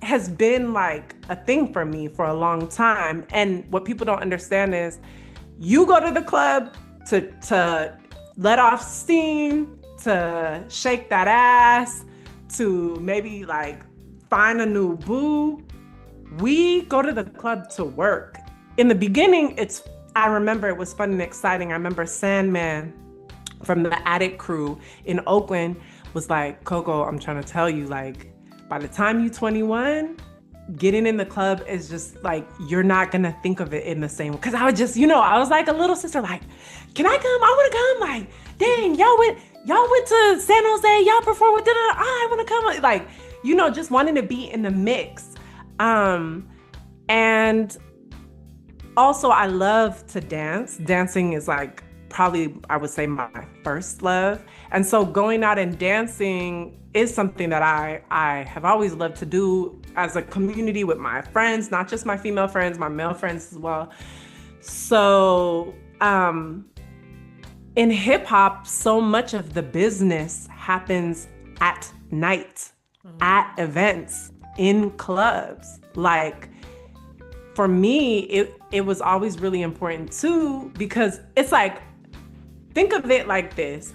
has been like a thing for me for a long time. And what people don't understand is you go to the club to let off steam, to shake that ass, to maybe like find a new boo. We go to the club to work. In the beginning, I remember it was fun and exciting. I remember Sandman from the Attic crew in Oakland was like, Coco, I'm trying to tell you, like, by the time you're 21, getting in the club is just like, you're not gonna think of it in the same way. Cause I was just, I was like a little sister, like, can I come? I wanna come. Like, dang, y'all went to San Jose, y'all performed with I wanna come. Like, just wanting to be in the mix. And also I love to dance. Dancing is like probably, I would say, my first love. And so going out and dancing is something that I have always loved to do as a community with my friends, not just my female friends, my male friends as well. So in hip hop, so much of the business happens at night, at events. in clubs. Like, for me, it was always really important too, because it's like, think of it like this.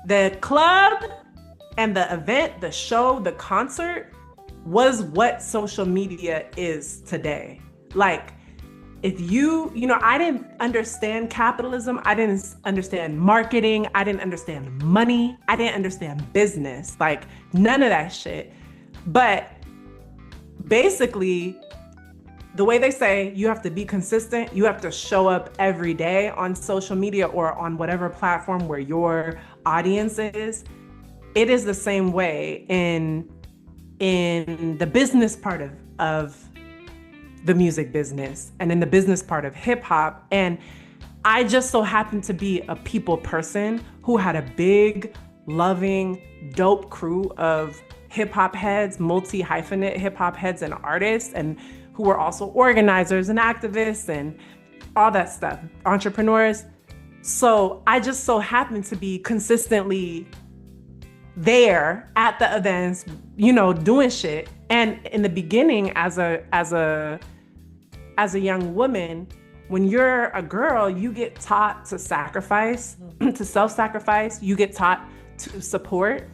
The club and the event, the show, the concert was what social media is today. Like, if I didn't understand capitalism, I didn't understand marketing, I didn't understand money, I didn't understand business, like none of that shit. But basically, the way they say you have to be consistent, you have to show up every day on social media or on whatever platform where your audience is. It is the same way in the business part of the music business and in the business part of hip hop. And I just so happened to be a people person who had a big, loving, dope crew of hip hop heads, multi-hyphenate hip hop heads and artists, and who were also organizers and activists and all that stuff, entrepreneurs. So I just so happened to be consistently there at the events, doing shit. And in the beginning, as a young woman, when you're a girl, you get taught to sacrifice, to self-sacrifice. You get taught to support.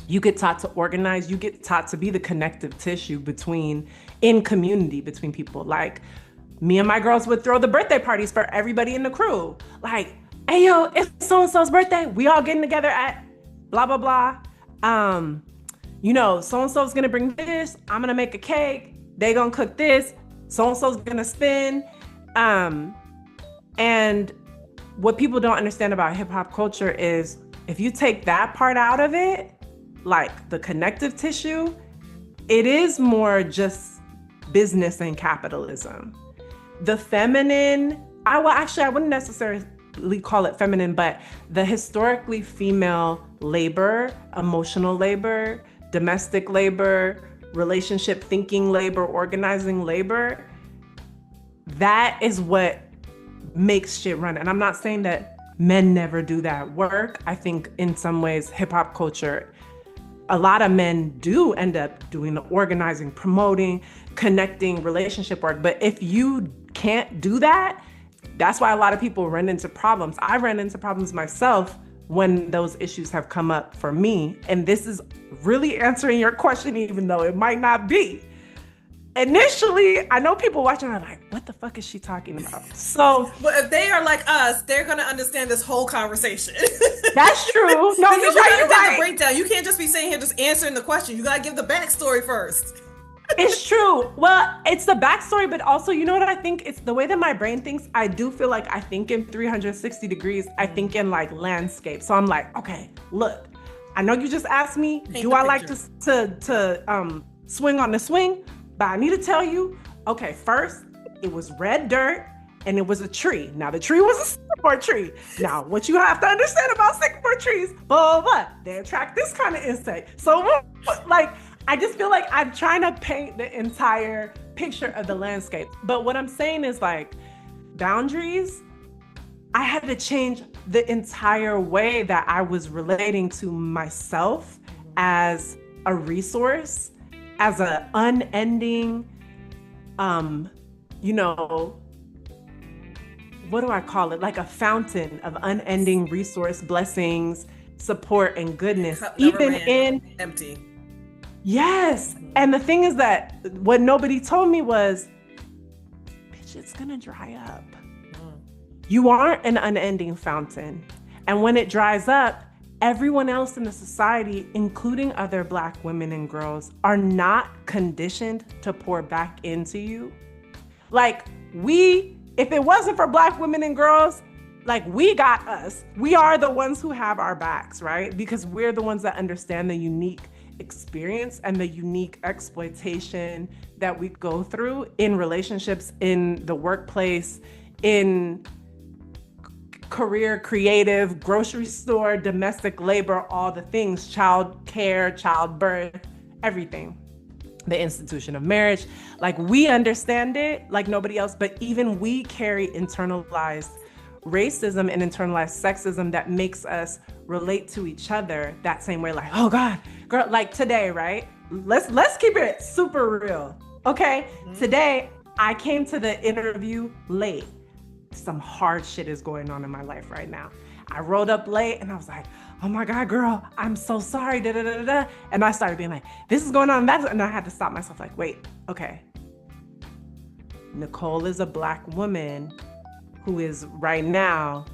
You get taught to organize. You get taught to be the connective tissue in community between people. Like, me and my girls would throw the birthday parties for everybody in the crew. Like, hey, yo, it's so-and-so's birthday. We all getting together at blah, blah, blah. So-and-so's gonna bring this. I'm gonna make a cake. They gonna cook this. So-and-so's gonna spin. And what people don't understand about hip hop culture is if you take that part out of it, like the connective tissue, it is more just business and capitalism. The feminine, I wouldn't necessarily call it feminine, but the historically female labor, emotional labor, domestic labor, relationship thinking labor, organizing labor, that is what makes shit run. And I'm not saying that men never do that work. I think in some ways, hip hop culture, a lot of men do end up doing the organizing, promoting, connecting, relationship work. But if you can't do that, that's why a lot of people run into problems. I ran into problems myself when those issues have come up for me. And this is really answering your question, even though it might not be. Initially, I know people watching are like, what the fuck is she talking about? So, but if they are like us, they're going to understand this whole conversation. That's true. No, you're right. You got right. the breakdown. You can't just be sitting here just answering the question. You got to give the backstory first. It's true. Well, it's the backstory, but also, you know what I think? It's the way that my brain thinks. I do feel like I think in 360 degrees. I think in like landscape. So I'm like, okay, look, I know you just asked me, do I like to swing on the swing? But I need to tell you, okay, first, it was red dirt and it was a tree. Now, the tree was a sycamore tree. Now, what you have to understand about sycamore trees, blah, blah, blah, they attract this kind of insect. So, like, I just feel like I'm trying to paint the entire picture of the landscape. But what I'm saying is, like, boundaries, I had to change the entire way that I was relating to myself as a resource, as an unending, what do I call it? Like a fountain of unending resource, blessings, support, and goodness. Even in empty. Yes. And the thing is that what nobody told me was, bitch, it's gonna dry up. You aren't an unending fountain. And when it dries up, everyone else in the society, including other Black women and girls, are not conditioned to pour back into you. Like, if it wasn't for Black women and girls, like, we got us. We are the ones who have our backs, right? Because we're the ones that understand the unique experience and the unique exploitation that we go through in relationships, in the workplace, in career, creative, grocery store, domestic labor, all the things, child care, childbirth, everything. The institution of marriage, like, we understand it like nobody else, but even we carry internalized racism and internalized sexism that makes us relate to each other that same way. Like, oh God, girl, like today, right? let's keep it super real. Okay. Today I came to the interview late. Some hard shit is going on in my life right now. I rolled up late and I was like, oh my God, girl, I'm so sorry. Da, da, da, da. And I started being like, this is going on. And I had to stop myself like, wait, okay. Nicole is a Black woman who is right now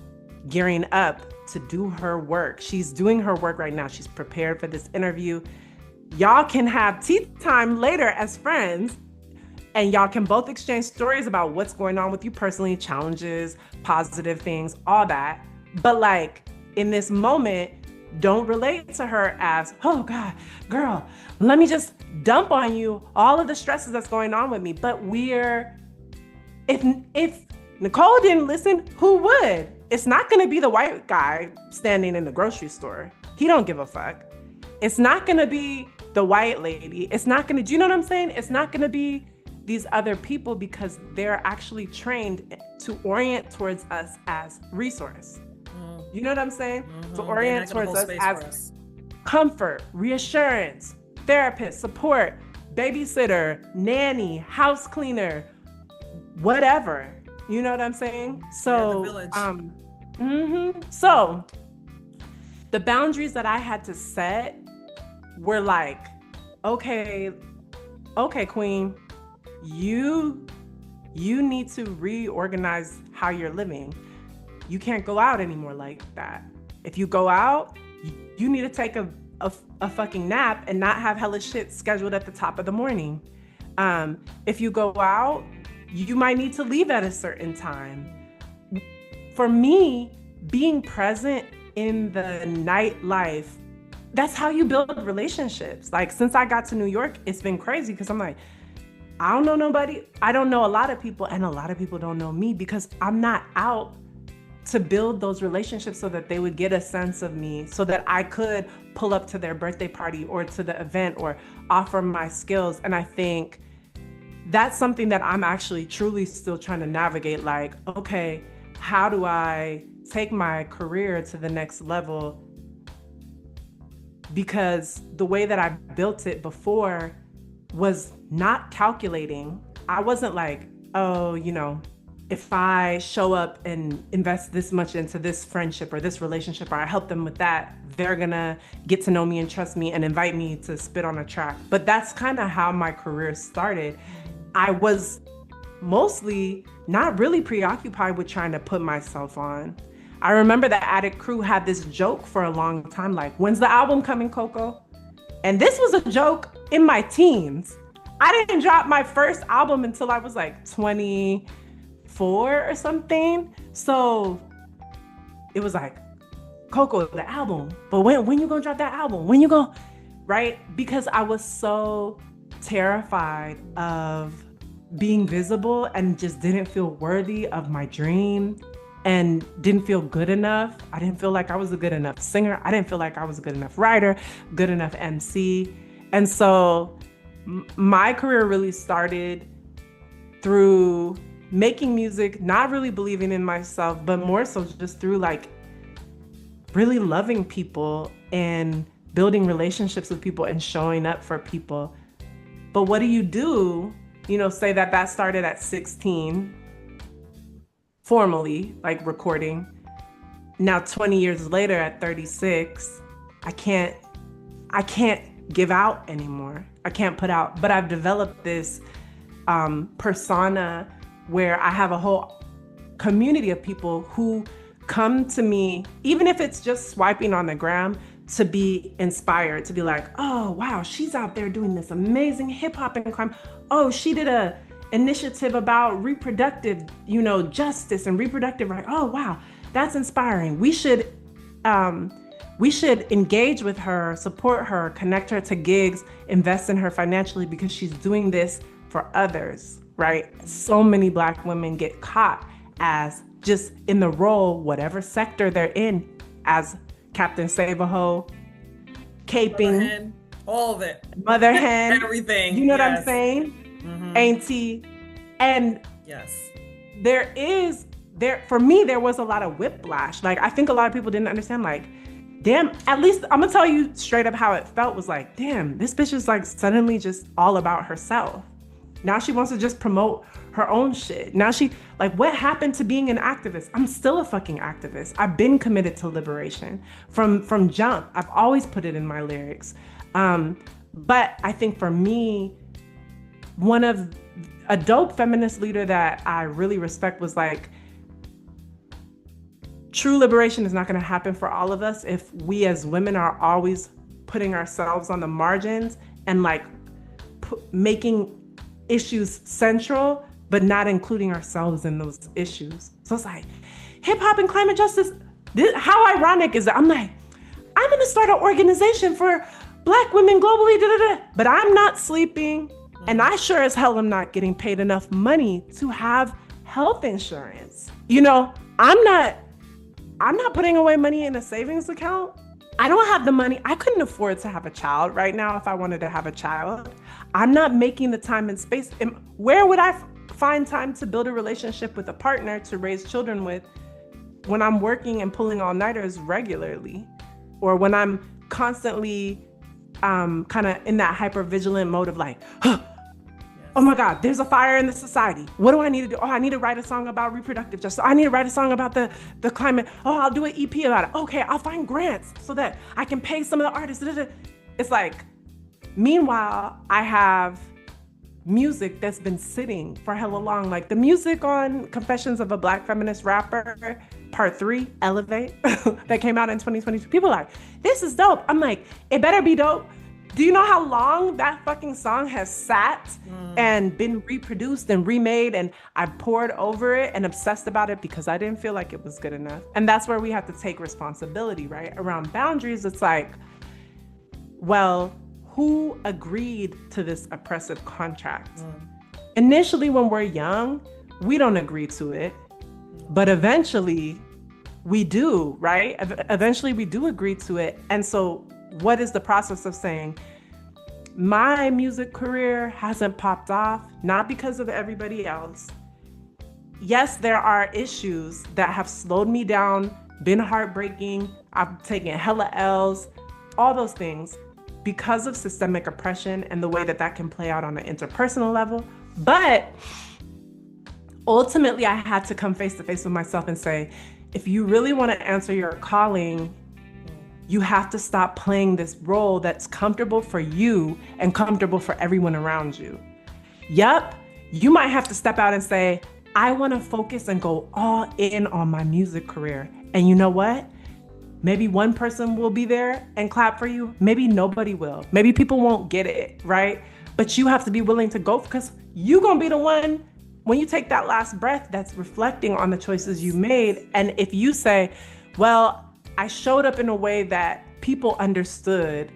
gearing up to do her work. She's doing her work right now. She's prepared for this interview. Y'all can have tea time later as friends, and y'all can both exchange stories about what's going on with you personally, challenges, positive things, all that. But like in this moment, don't relate to her as, oh God, girl, let me just dump on you all of the stresses that's going on with me. But if Nicole didn't listen, who would? It's not gonna be the white guy standing in the grocery store. He don't give a fuck. It's not gonna be the white lady. It's not gonna, do you know what I'm saying? It's not gonna be these other people because they're actually trained to orient towards us as resource. You know what I'm saying? To orient towards us as comfort, reassurance, therapist, support, babysitter, nanny, house cleaner, whatever. You know what I'm saying? So, so the boundaries that I had to set were like, okay, queen, you need to reorganize how you're living. You can't go out anymore like that. If you go out, you need to take a fucking nap and not have hella shit scheduled at the top of the morning. If you go out, you might need to leave at a certain time. For me, being present in the nightlife, that's how you build relationships. Like since I got to New York, it's been crazy because I'm like, I don't know nobody. I don't know a lot of people, and a lot of people don't know me because I'm not out to build those relationships so that they would get a sense of me, so that I could pull up to their birthday party or to the event or offer my skills. And I think that's something that I'm actually truly still trying to navigate. Like, okay, how do I take my career to the next level? Because the way that I built it before was not calculating. I wasn't like, oh, you know, if I show up and invest this much into this friendship or this relationship, or I help them with that, they're gonna get to know me and trust me and invite me to spit on a track. But that's kind of how my career started. I was mostly not really preoccupied with trying to put myself on. I remember the Attic crew had this joke for a long time, like, when's the album coming, Coco? And this was a joke in my teens. I didn't drop my first album until I was like 24 or something. So it was like, Coco, the album. But when you gonna drop that album? When you gonna, right? Because I was so terrified of being visible and just didn't feel worthy of my dream and didn't feel good enough. I didn't feel like I was a good enough singer. I didn't feel like I was a good enough writer, good enough MC. And so my career really started through making music, not really believing in myself, but more so just through like really loving people and building relationships with people and showing up for people. But what do? You know, say that started at 16, formally, like recording. Now 20 years later at 36, I can't give out anymore. I can't put out, but I've developed this persona where I have a whole community of people who come to me, even if it's just swiping on the gram, to be inspired, to be like, oh, wow, she's out there doing this amazing hip hop and crime. Oh, she did a initiative about reproductive, you know, justice and reproductive right. Oh, wow, that's inspiring. We should engage with her, support her, connect her to gigs, invest in her financially because she's doing this for others, right? So many Black women get caught as just in the role, whatever sector they're in, as Captain Save-A-Ho, caping, mother hen, all of it, mother hen, everything. You know what I'm saying? Auntie, and yes, for me, there was a lot of whiplash. Like I think a lot of people didn't understand. Like damn, at least I'm gonna tell you straight up how it felt. Was like, damn, this bitch is like suddenly just all about herself. Now she wants to just promote her own shit. Now she, like, what happened to being an activist? I'm still a fucking activist. I've been committed to liberation from jump. I've always put it in my lyrics. But I think for me, one of a dope feminist leader that I really respect was like, true liberation is not going to happen for all of us if we as women are always putting ourselves on the margins and like making issues central, but not including ourselves in those issues. So it's like, hip hop and climate justice, how ironic is that? I'm like, I'm gonna start an organization for Black women globally, but I'm not sleeping. And I sure as hell am not getting paid enough money to have health insurance. You know, I'm not putting away money in a savings account. I don't have the money. I couldn't afford to have a child right now if I wanted to have a child. I'm not making the time and space. Where would I find time to build a relationship with a partner to raise children with when I'm working and pulling all-nighters regularly? Or when I'm constantly kind of in that hyper-vigilant mode of like, oh my God, there's a fire in the society. What do I need to do? Oh, I need to write a song about reproductive justice. I need to write a song about the climate. Oh, I'll do an EP about it. Okay, I'll find grants so that I can pay some of the artists. It's like, meanwhile, I have music that's been sitting for hella long. Like the music on Confessions of a Black Feminist Rapper, Part 3, Elevate, that came out in 2022. People are like, this is dope. I'm like, it better be dope. Do you know how long that fucking song has sat and been reproduced and remade? And I poured over it and obsessed about it because I didn't feel like it was good enough. And that's where we have to take responsibility, right? Around boundaries, it's like, well, who agreed to this oppressive contract? Initially, when we're young, we don't agree to it, but eventually we do, right? Eventually we do agree to it. And so what is the process of saying, my music career hasn't popped off, not because of everybody else. Yes, there are issues that have slowed me down, been heartbreaking. I've taken hella L's, all those things because of systemic oppression and the way that that can play out on an interpersonal level. But ultimately, I had to come face to face with myself and say, if you really want to answer your calling, you have to stop playing this role that's comfortable for you and comfortable for everyone around you. Yep, you might have to step out and say, I want to focus and go all in on my music career. And you know what? Maybe one person will be there and clap for you. Maybe nobody will. Maybe people won't get it, right? But you have to be willing to go because you're going to be the one when you take that last breath that's reflecting on the choices you made. And if you say, well, I showed up in a way that people understood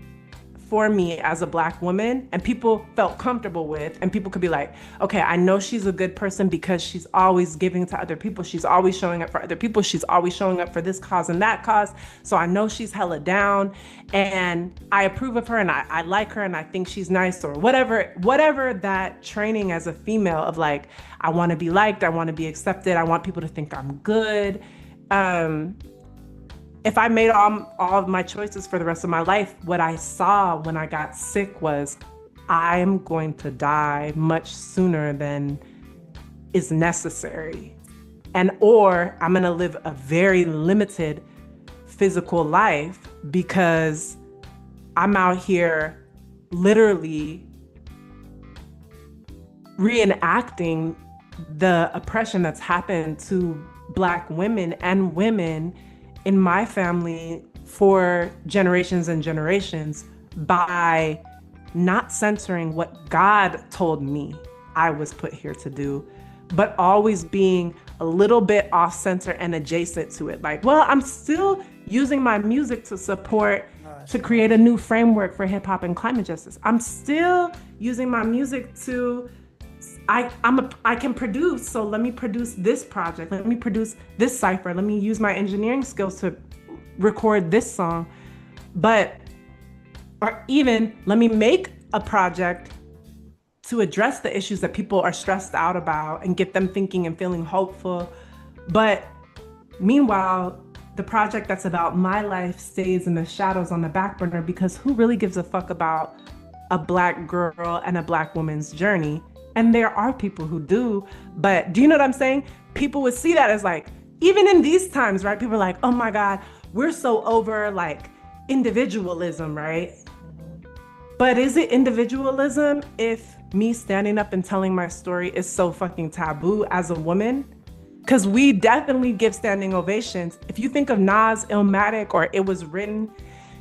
for me as a Black woman and people felt comfortable with, and people could be like, okay, I know she's a good person because she's always giving to other people. She's always showing up for other people. She's always showing up for this cause and that cause. So I know she's hella down and I approve of her and I like her and I think she's nice, or whatever that training as a female of like, I want to be liked, I want to be accepted, I want people to think I'm good. If I made all of my choices for the rest of my life, what I saw when I got sick was I'm going to die much sooner than is necessary. Or I'm going to live a very limited physical life because I'm out here literally reenacting the oppression that's happened to Black women and women in my family for generations and generations by not censoring what God told me I was put here to do, but always being a little bit off center and adjacent to it. Like, well, I'm still using my music to support, to create a new framework for hip hop and climate justice. I'm still using my music to I can produce, so let me produce this project, let me produce this cipher, let me use my engineering skills to record this song. Or even let me make a project to address the issues that people are stressed out about and get them thinking and feeling hopeful. But meanwhile, the project that's about my life stays in the shadows on the back burner, because who really gives a fuck about a Black girl and a Black woman's journey? And there are people who do, but do you know what I'm saying? People would see that as like, even in these times, right? People are like, oh my God, we're so over like individualism, right? But is it individualism if me standing up and telling my story is so fucking taboo as a woman? Because we definitely give standing ovations. If you think of Nas, Illmatic, or It Was Written,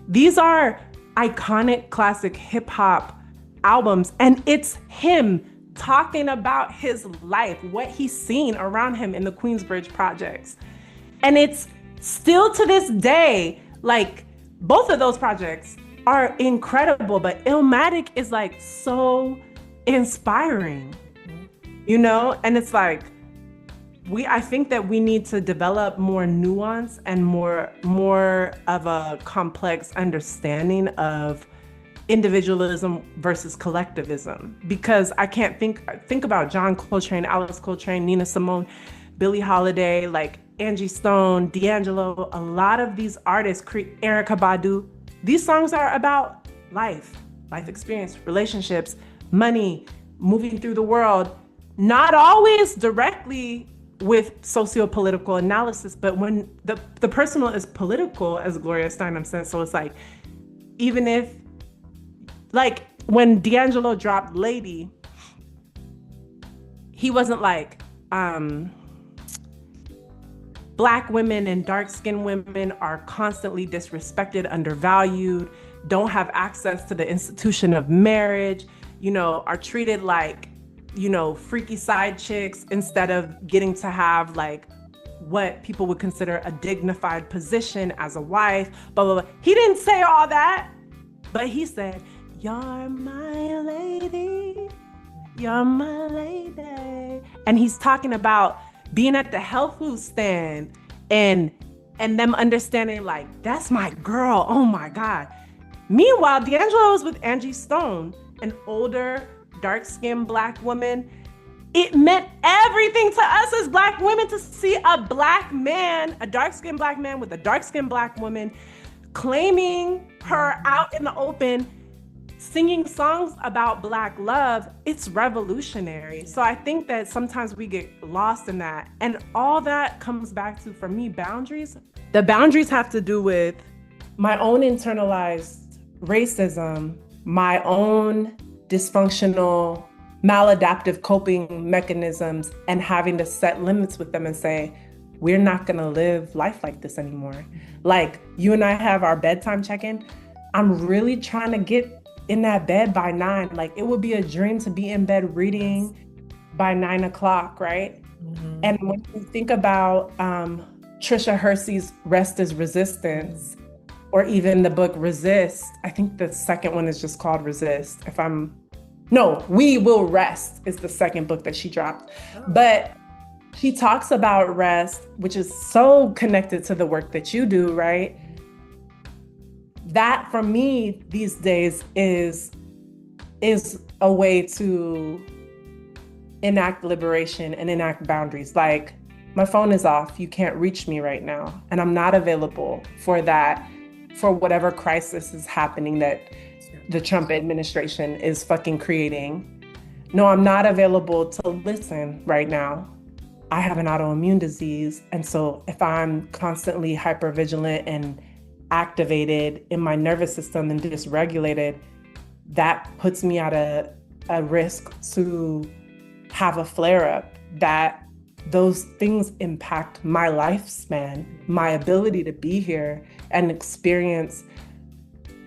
these are iconic classic hip hop albums. And it's him talking about his life, what he's seen around him in the Queensbridge projects. And it's still to this day, like both of those projects are incredible, but Illmatic is like so inspiring, you know? And it's like, I think that we need to develop more nuance and more of a complex understanding of individualism versus collectivism, because I can't think about John Coltrane, Alice Coltrane, Nina Simone, Billie Holiday, like Angie Stone, D'Angelo, a lot of these artists, Erykah Badu, these songs are about life experience, relationships, money, moving through the world, not always directly with socio-political analysis, but when the personal is political, as Gloria Steinem says. So it's like, even if, like when D'Angelo dropped Lady, he wasn't like, Black women and dark-skinned women are constantly disrespected, undervalued, don't have access to the institution of marriage, you know, are treated like, you know, freaky side chicks instead of getting to have like what people would consider a dignified position as a wife, blah, blah, blah. He didn't say all that, but he said, "You're my lady, you're my lady." And he's talking about being at the health food stand and them understanding like, that's my girl, oh my God. Meanwhile, D'Angelo was with Angie Stone, an older, dark-skinned Black woman. It meant everything to us as Black women to see a Black man, a dark-skinned Black man with a dark-skinned Black woman, claiming her out in the open, singing songs about Black love. It's revolutionary. So I think that sometimes we get lost in that. And all that comes back to, for me, boundaries. The boundaries have to do with my own internalized racism, my own dysfunctional, maladaptive coping mechanisms, and having to set limits with them and say, we're not gonna live life like this anymore. Like you and I have our bedtime check-in. I'm really trying to get in that bed by 9. Like it would be a dream to be in bed reading by 9 o'clock, right? Mm-hmm. And when you think about Trisha Hersey's Rest is Resistance, or even the book Resist, I think the second one is just called Resist. We Will Rest is the second book that she dropped. Oh. But she talks about rest, which is so connected to the work that you do, right? That for me these days is a way to enact liberation and enact boundaries. Like my phone is off, you can't reach me right now. And I'm not available for that, for whatever crisis is happening that the Trump administration is fucking creating. No, I'm not available to listen right now. I have an autoimmune disease. And so if I'm constantly hypervigilant and activated in my nervous system and dysregulated, that puts me at a risk to have a flare-up. That those things impact my lifespan, my ability to be here and experience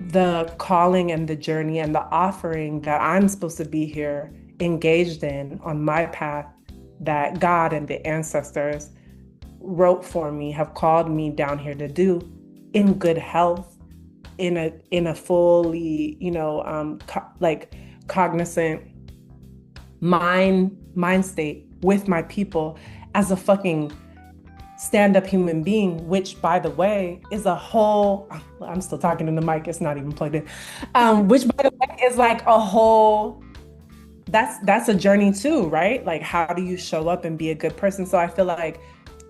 the calling and the journey and the offering that I'm supposed to be here engaged in on my path that God and the ancestors wrote for me, have called me down here to do, in good health, in a fully, cognizant mind state with my people as a fucking stand-up human being, which by the way is a whole, I'm still talking in the mic, it's not even plugged in, which by the way is like a whole, that's a journey too, right? Like how do you show up and be a good person? So I feel like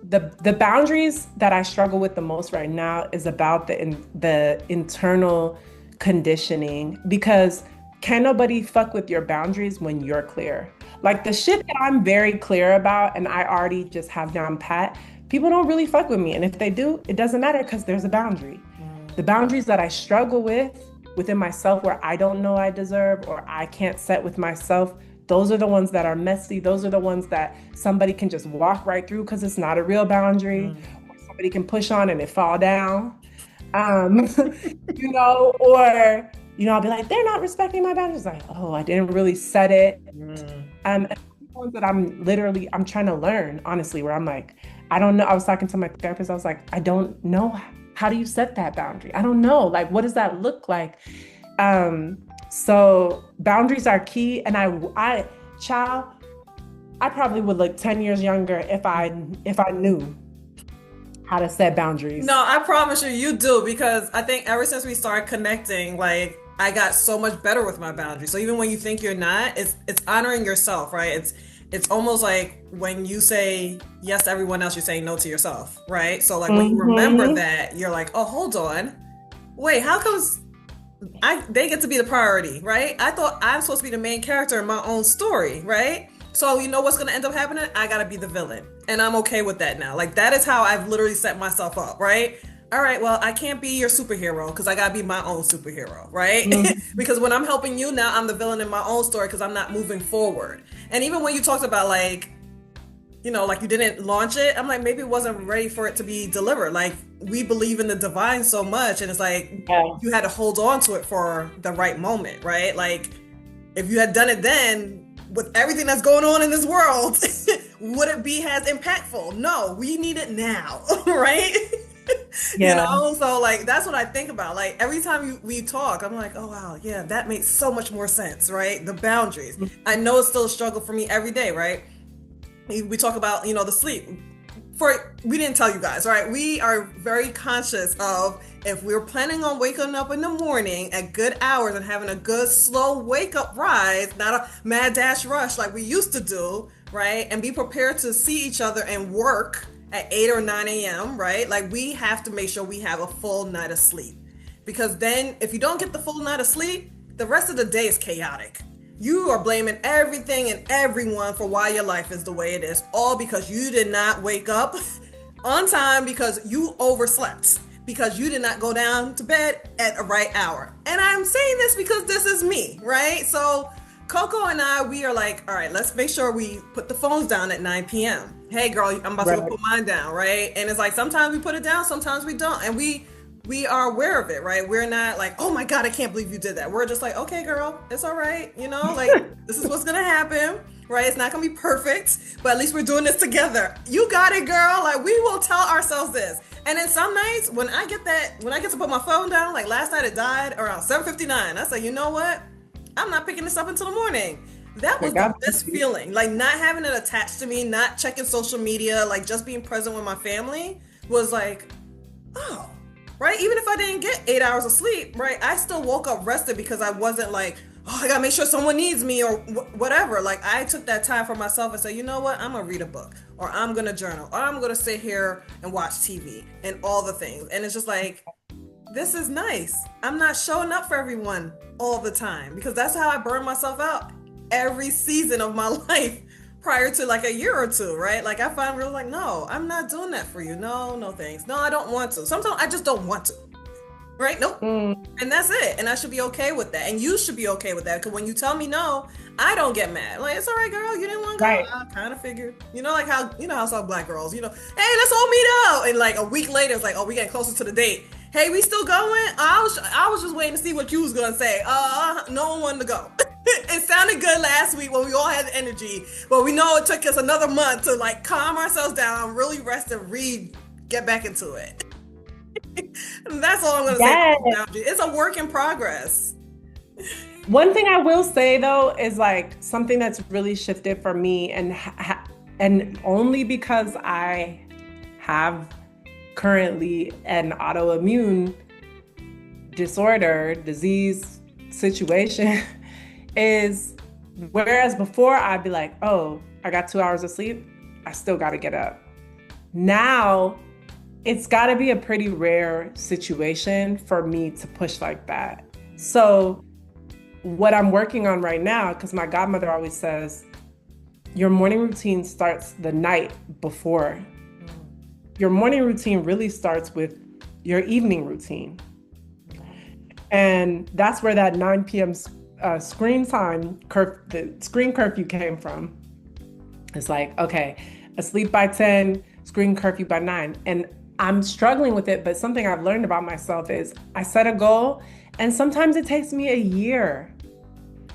the boundaries that I struggle with the most right now is about the internal conditioning, because can nobody fuck with your boundaries when you're clear? Like the shit that I'm very clear about and I already just have down pat, people don't really fuck with me. And if they do, it doesn't matter because there's a boundary. The boundaries that I struggle with within myself, where I don't know I deserve or I can't set with myself, those are the ones that are messy. Those are the ones that somebody can just walk right through because it's not a real boundary. Or somebody can push on and it fall down. Um, or I'll be like, they're not respecting my boundaries. Like, oh, I didn't really set it. And the ones that I'm trying to learn, honestly, where I'm like, I don't know. I was talking to my therapist. I was like, I don't know. How do you set that boundary? I don't know. Like, what does that look like? So boundaries are key. And I probably would look 10 years younger if I knew how to set boundaries. No, I promise you do, because I think ever since we started connecting, like I got so much better with my boundaries. So even when you think you're not, it's honoring yourself, right? It's almost like when you say yes to everyone else, you're saying no to yourself, right? So like when you remember that, you're like, oh, hold on, wait, how comes they get to be the priority, right? I thought I'm supposed to be the main character in my own story, right? So you know what's going to end up happening? I got to be the villain. And I'm okay with that now. Like that is how I've literally set myself up, right? All right, well, I can't be your superhero because I got to be my own superhero, right? Because when I'm helping you now, I'm the villain in my own story because I'm not moving forward. And even when you talked about like you didn't launch it, I'm like, maybe it wasn't ready for it to be delivered. Like we believe in the divine so much, and it's like you had to hold on to it for the right moment, right? Like if you had done it then, with everything that's going on in this world, would it be as impactful? No, we need it now, right? So like that's what I think about. Like every time we talk, I'm like, oh wow, yeah, that makes so much more sense, right? The boundaries. I know it's still a struggle for me every day, right? We talk about the sleep. We didn't tell you guys, right? We are very conscious of if we're planning on waking up in the morning at good hours and having a good slow wake up rise, not a mad dash rush like we used to do, right? And be prepared to see each other and work at 8 or 9 a.m., right? Like we have to make sure we have a full night of sleep, because then if you don't get the full night of sleep, the rest of the day is chaotic. You are blaming everything and everyone for why your life is the way it is, all because you did not wake up on time, because you overslept, because you did not go down to bed at a right hour. And I'm saying this because this is me, right? So Coco and I, we are like, all right, let's make sure we put the phones down at 9 p.m. Hey girl, I'm about to go put mine down, right? And it's like, sometimes we put it down, sometimes we don't. And we are aware of it, right? We're not like, oh my God, I can't believe you did that. We're just like, okay, girl, it's all right. Like this is what's going to happen, right? It's not going to be perfect, but at least we're doing this together. You got it, girl. Like we will tell ourselves this. And then some nights when I get to put my phone down, like last night it died around 7:59. I said, you know what? I'm not picking this up until the morning. That was the best feeling. Like not having it attached to me, not checking social media, like just being present with my family was like, oh, right? Even if I didn't get 8 hours of sleep, right? I still woke up rested because I wasn't like, oh, I gotta make sure someone needs me or whatever. Like I took that time for myself and said, you know what? I'm gonna read a book, or I'm gonna journal, or I'm gonna sit here and watch TV and all the things. And it's just like, this is nice. I'm not showing up for everyone all the time, because that's how I burn myself out every season of my life prior to like a year or two, right? Like I find really like, no, I'm not doing that for you. No thanks. No, I don't want to. Sometimes I just don't want to, right? Nope. And that's it. And I should be okay with that. And you should be okay with that, because when you tell me no, I don't get mad. Like, it's all right, girl. You didn't want to go. Right. I kind of figured. Like how some black girls, hey, let's all meet up. And like a week later, it's like, oh, we getting closer to the date. Hey, we still going? I was just waiting to see what you was going to say. No one wanted to go. It sounded good last week when we all had the energy, but we know it took us another month to like calm ourselves down, really rest and get back into it. That's all I'm going to say. It's a work in progress. One thing I will say though is like something that's really shifted for me, and only because I have currently an autoimmune disease situation, is whereas before I'd be like, oh, I got 2 hours of sleep, I still got to get up. Now it's got to be a pretty rare situation for me to push like that. So what I'm working on right now, because my godmother always says, your morning routine starts the night before. Your morning routine really starts with your evening routine. And that's where that 9 p.m. Screen time, the screen curfew came from. It's like, okay, asleep by 10, screen curfew by 9. And I'm struggling with it, but something I've learned about myself is I set a goal, and sometimes it takes me a year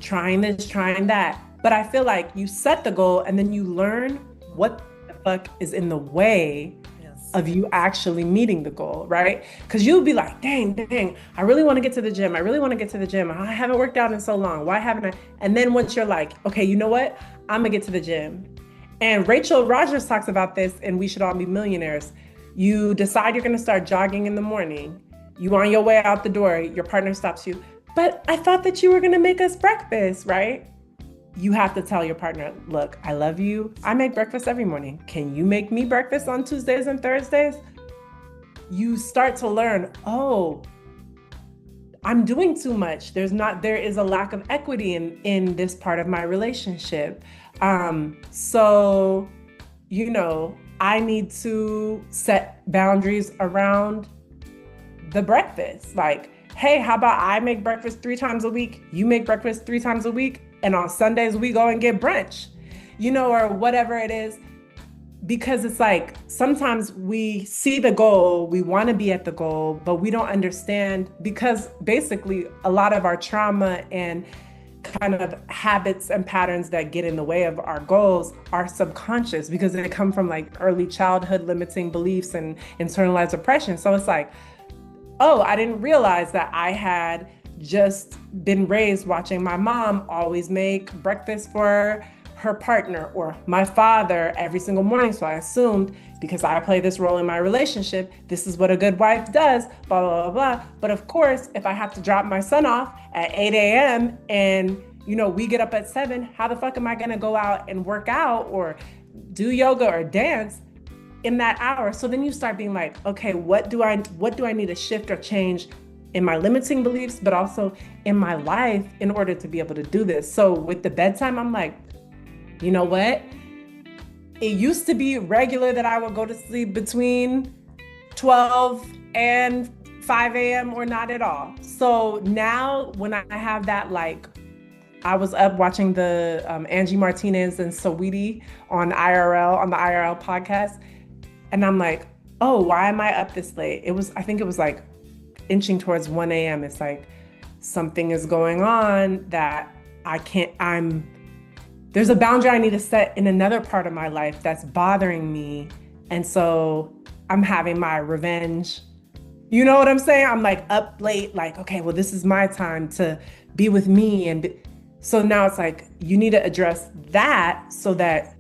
trying this, trying that. But I feel like you set the goal and then you learn what the fuck is in the way of you actually meeting the goal, right? Because you'll be like, dang, I really want to get to the gym. I haven't worked out in so long. Why haven't I? And then once you're like, okay, you know what? I'm gonna get to the gym. And Rachel Rogers talks about this in We Should All Be Millionaires. You decide you're gonna start jogging in the morning. You on your way out the door, your partner stops you. But I thought that you were gonna make us breakfast, right? You have to tell your partner, look, I love you. I make breakfast every morning. Can you make me breakfast on Tuesdays and Thursdays? You start to learn, oh, I'm doing too much. There is a lack of equity in this part of my relationship. So, I need to set boundaries around the breakfast. Like, hey, how about I make breakfast 3 times a week? You make breakfast 3 times a week. And on Sundays, we go and get brunch, or whatever it is. Because it's like, sometimes we see the goal, we want to be at the goal, but we don't understand, because basically a lot of our trauma and kind of habits and patterns that get in the way of our goals are subconscious, because they come from like early childhood limiting beliefs and internalized oppression. So it's like, oh, I didn't realize that I had just been raised watching my mom always make breakfast for her partner or my father every single morning. So I assumed, because I play this role in my relationship, this is what a good wife does, blah, blah, blah, blah. But of course, if I have to drop my son off at 8 a.m. and, we get up at 7, how the fuck am I going to go out and work out or do yoga or dance in that hour? So then you start being like, okay, what do I need to shift or change in my limiting beliefs, but also in my life in order to be able to do this? So with the bedtime, I'm like, you know what? It used to be regular that I would go to sleep between 12 and 5 a.m. or not at all. So now when I have that, like, I was up watching the Angie Martinez and Saweetie on the IRL podcast. And I'm like, oh, why am I up this late? I think it was like inching towards 1 a.m. It's like, something is going on that there's a boundary I need to set in another part of my life that's bothering me. And so I'm having my revenge. You know what I'm saying? I'm like up late, like, okay, well, this is my time to be with me. And so now it's like, you need to address that so that,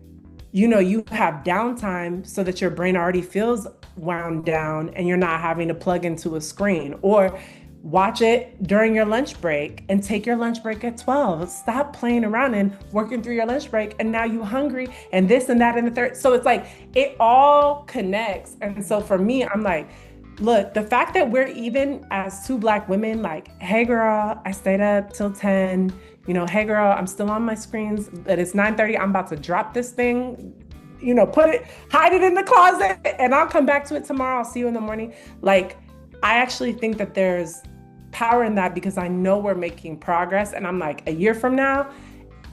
you have downtime so that your brain already feels wound down and you're not having to plug into a screen, or watch it during your lunch break and take your lunch break at 12. Stop playing around and working through your lunch break. And now you hungry and this and that and the third. So it's like, it all connects. And so for me, I'm like, look, the fact that we're even as 2 Black women, like, hey girl, I stayed up till 10, hey girl, I'm still on my screens, but it's 9:30, I'm about to drop this thing, hide it in the closet and I'll come back to it tomorrow. I'll see you in the morning. Like, I actually think that there's power in that, because I know we're making progress. And I'm like, a year from now,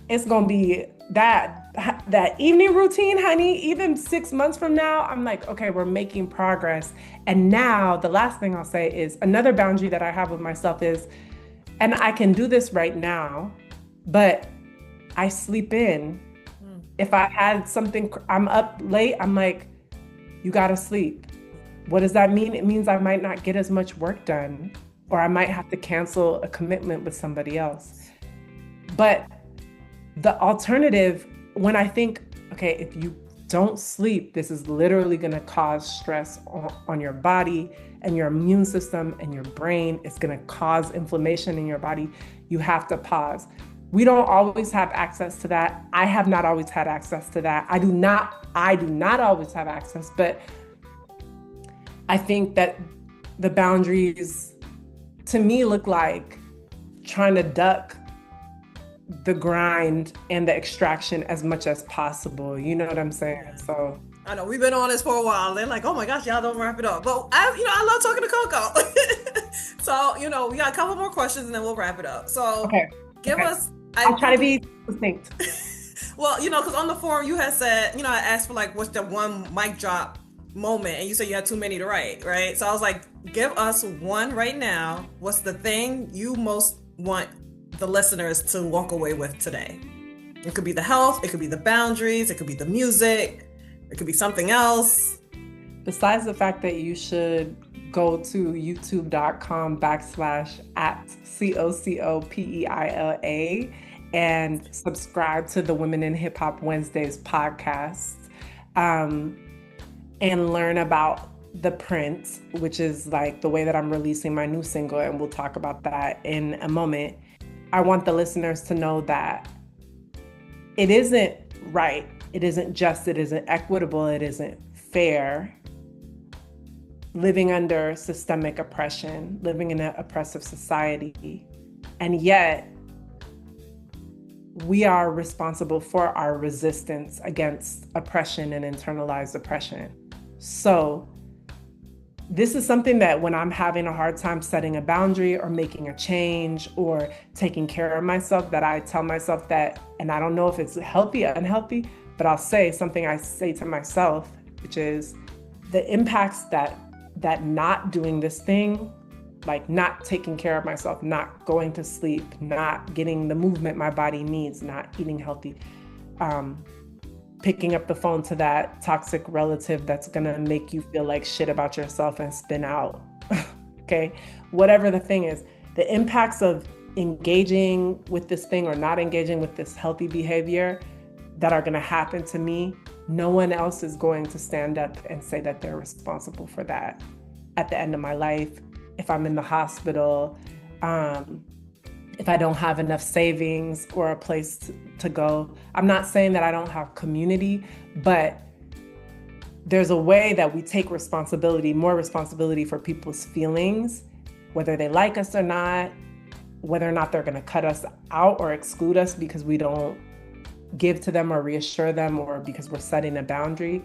it's going to be that evening routine, honey. Even 6 months from now, I'm like, okay, we're making progress. And now the last thing I'll say is, another boundary that I have with myself is, and I can do this right now, but I sleep in. If I had something, I'm up late, I'm like, you got to sleep. What does that mean? It means I might not get as much work done, or I might have to cancel a commitment with somebody else. But the alternative, when I think, okay, if you don't sleep, this is literally going to cause stress on your body and your immune system and your brain. It's going to cause inflammation in your body. You have to pause. We don't always have access to that. I have not always had access to that. I do not always have access, but I think that the boundaries to me look like trying to duck the grind and the extraction as much as possible. You know what I'm saying? So I know we've been on this for a while. They're like, oh my gosh, y'all don't wrap it up. But I love talking to Coco. So, we got a couple more questions and then we'll wrap it up. So okay. give us. I'll try to be succinct. Well, because on the forum you had said, I asked for like, what's the one mic drop moment? And you said you had too many to write, right? So I was like, give us one right now. What's the thing you most want the listeners to walk away with today? It could be the health, it could be the boundaries, it could be the music, it could be something else. Besides the fact that you should go to youtube.com/@COCOPEILA and subscribe to the Women in Hip Hop Wednesdays podcast, and learn about the print, which is like the way that I'm releasing my new single, and we'll talk about that in a moment. I want the listeners to know that it isn't right, it isn't just, it isn't equitable, it isn't fair living under systemic oppression, living in an oppressive society. And yet, we are responsible for our resistance against oppression and internalized oppression. So this is something that when I'm having a hard time setting a boundary or making a change or taking care of myself, that I tell myself that, and I don't know if it's healthy or unhealthy, but I'll say something I say to myself, which is the impacts that not doing this thing, like not taking care of myself, not going to sleep, not getting the movement my body needs, not eating healthy, picking up the phone to that toxic relative that's gonna make you feel like shit about yourself and spin out, okay? Whatever the thing is, the impacts of engaging with this thing or not engaging with this healthy behavior that are gonna happen to me, no one else is going to stand up and say that they're responsible for that. At the end of my life, if I'm in the hospital, if I don't have enough savings or a place to go. I'm not saying that I don't have community, but there's a way that we take responsibility, more responsibility for people's feelings, whether they like us or not, whether or not they're gonna cut us out or exclude us because we don't give to them or reassure them or because we're setting a boundary.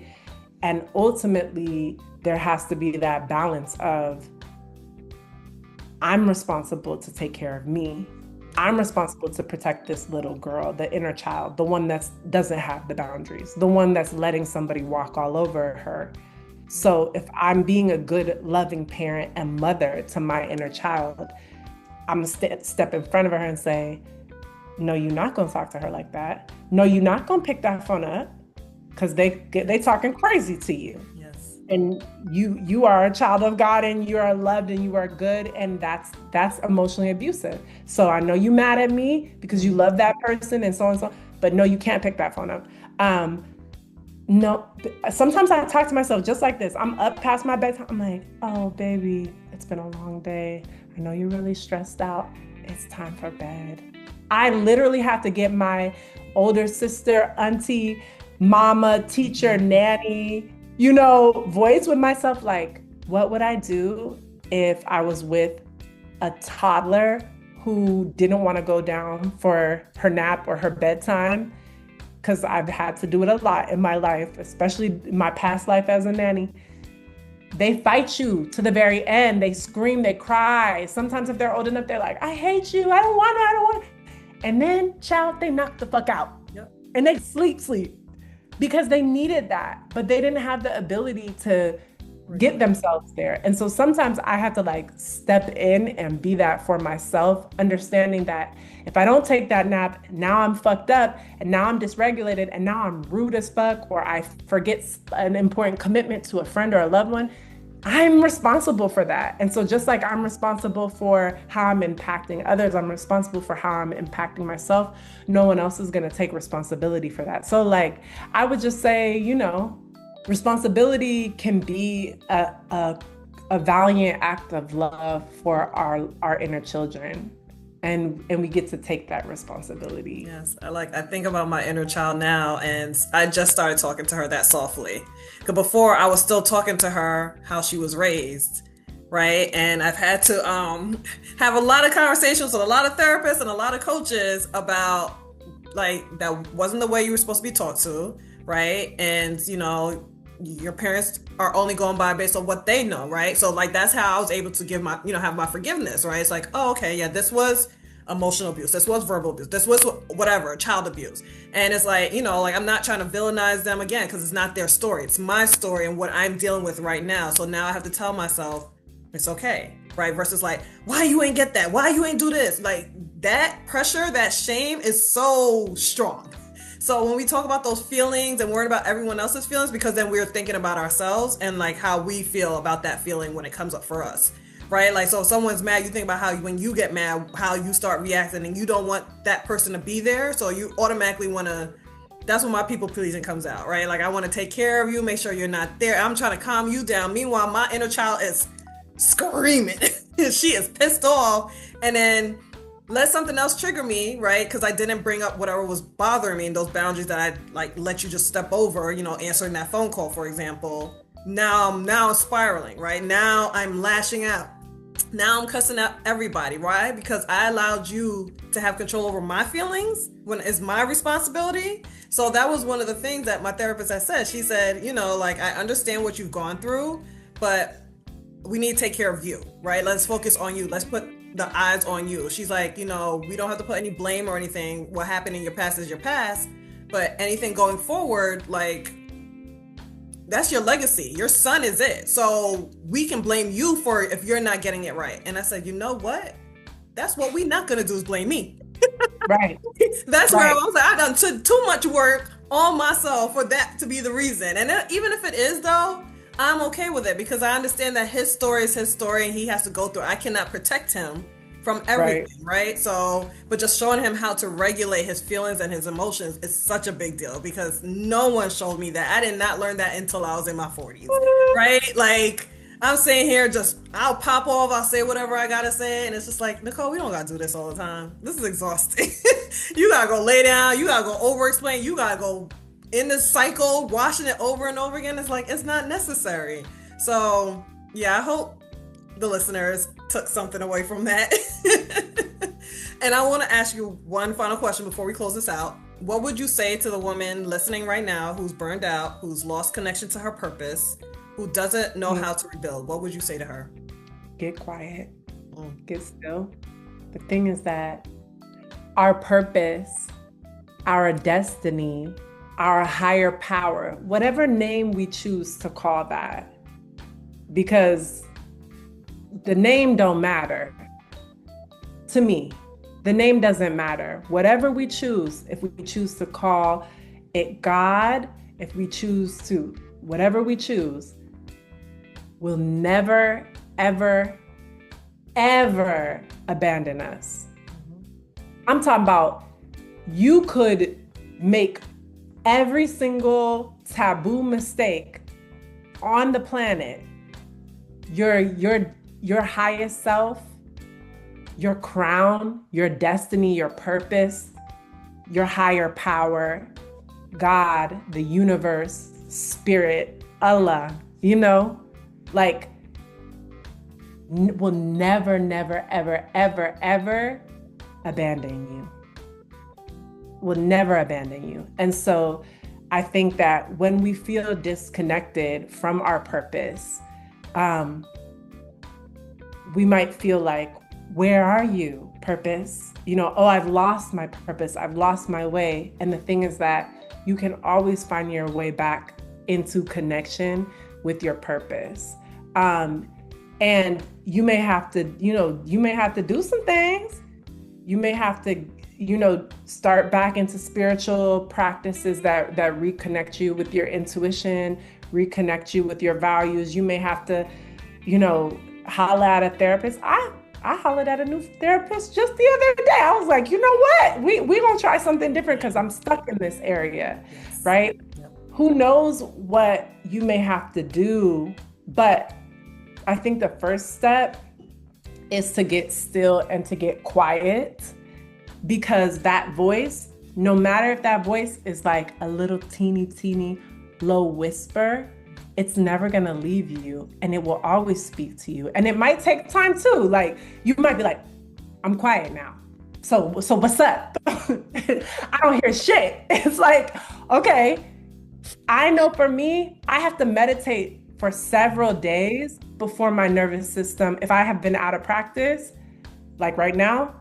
And ultimately, there has to be that balance of, I'm responsible to take care of me. I'm responsible to protect this little girl, the inner child, the one that doesn't have the boundaries, the one that's letting somebody walk all over her. So if I'm being a good, loving parent and mother to my inner child, I'm gonna step in front of her and say, no, you're not gonna talk to her like that. No, you're not gonna pick that phone up because they talking crazy to you. And you are a child of God and you are loved and you are good, and that's emotionally abusive. So I know you mad at me because you love that person and so on and so, but no, you can't pick that phone up. No, sometimes I talk to myself just like this. I'm up past my bedtime. I'm like, oh baby, it's been a long day. I know you're really stressed out. It's time for bed. I literally have to get my older sister, auntie, mama, teacher, nanny, voice with myself, like, what would I do if I was with a toddler who didn't want to go down for her nap or her bedtime? Because I've had to do it a lot in my life, especially in my past life as a nanny. They fight you to the very end. They scream, they cry. Sometimes if they're old enough, they're like, I hate you. I don't want it. And then, child, they knock the fuck out. Yep. And they sleep. Because they needed that, but they didn't have the ability to get themselves there. And so sometimes I have to step in and be that for myself, understanding that if I don't take that nap, now I'm fucked up and now I'm dysregulated and now I'm rude as fuck, or I forget an important commitment to a friend or a loved one. I'm responsible for that. And so just like I'm responsible for how I'm impacting others, I'm responsible for how I'm impacting myself. No one else is going to take responsibility for that. So I would just say, responsibility can be a valiant act of love for our inner children. and we get to take that responsibility. Yes, I think about my inner child now, and I just started talking to her that softly. Because before I was still talking to her how she was raised, right? And I've had to have a lot of conversations with a lot of therapists and a lot of coaches about like that wasn't the way you were supposed to be taught to, right? And your parents are only going by based on what they know, right? So like that's how I was able to give my have my forgiveness, right? It's like, oh, okay, yeah, this was emotional abuse, this was verbal abuse, this was whatever, child abuse. And it's like, like I'm not trying to villainize them again because it's not their story, it's my story and what I'm dealing with right now. So now I have to tell myself it's okay, right? Versus like, why you ain't get that, why you ain't do this, like that pressure, that shame is so strong. So when we talk about those feelings and worrying about everyone else's feelings, because then we're thinking about ourselves and like how we feel about that feeling when it comes up for us, right? Like, so if someone's mad, you think about how when you get mad, how you start reacting, and you don't want that person to be there. So you automatically want to, that's when my people pleasing comes out, right? Like I want to take care of you, make sure you're not there. I'm trying to calm you down. Meanwhile, my inner child is screaming. She is pissed off. And then let something else trigger me, right? Because I didn't bring up whatever was bothering me and those boundaries that I like let you just step over, answering that phone call, for example. Now I'm spiraling, right? Now I'm lashing out. Now I'm cussing out everybody, right? Because I allowed you to have control over my feelings when it's my responsibility. So that was one of the things that my therapist had said. She said, like, I understand what you've gone through, but we need to take care of you, right? Let's focus on you. Let's put the eyes on you. She's like, we don't have to put any blame or anything. What happened in your past is your past, but anything going forward, like, that's your legacy. Your son is it. So we can blame you for if you're not getting it right. And I said, you know what? That's what we're not going to do is blame me. Right. That's where I was like, I've done too much work on myself for that to be the reason. And then, even if it is though, I'm okay with it because I understand that his story is his story and he has to go through. I cannot protect him from everything, right? So, but just showing him how to regulate his feelings and his emotions is such a big deal because no one showed me that. I did not learn that until I was in my 40s, right? Like, I'm sitting here I'll pop off, I'll say whatever I gotta say, and it's just like, Nicole, we don't gotta do this all the time. This is exhausting. You gotta go lay down, you gotta go over-explain, you gotta go in this cycle, washing it over and over again. It's like, it's not necessary. So, yeah, I hope the listeners took something away from that. And I want to ask you one final question before we close this out. What would you say to the woman listening right now who's burned out, who's lost connection to her purpose, who doesn't know how to rebuild? What would you say to her? Get quiet. Get still. The thing is that our purpose, our destiny, our higher power, whatever name we choose to call that, because the name don't matter to me. The name doesn't matter. Whatever we choose, if we choose to call it God, if we choose to, whatever we choose, will never, ever, ever abandon us. I'm talking about you could make every single taboo mistake on the planet, your highest self, your crown, your destiny, your purpose, your higher power, God, the universe, spirit, Allah, like, will never, never, ever, ever, ever abandon you. Will never abandon you. And so I think that when we feel disconnected from our purpose, we might feel like, where are you, purpose? I've lost my purpose. I've lost my way. And the thing is that you can always find your way back into connection with your purpose. And you may have to, do some things. You may have to, start back into spiritual practices that reconnect you with your intuition, reconnect you with your values. You may have to, holler at a therapist. I hollered at a new therapist just the other day. I was like, you know what? We gonna try something different because I'm stuck in this area, right? Yep. Who knows what you may have to do, but I think the first step is to get still and to get quiet, because that voice, no matter if that voice is like a little teeny low whisper, it's never gonna leave you, and it will always speak to you. And it might take time too. Like you might be like, I'm quiet now. So what's up? I don't hear shit. It's like, okay, I know for me, I have to meditate for several days before my nervous system, if I have been out of practice, like right now,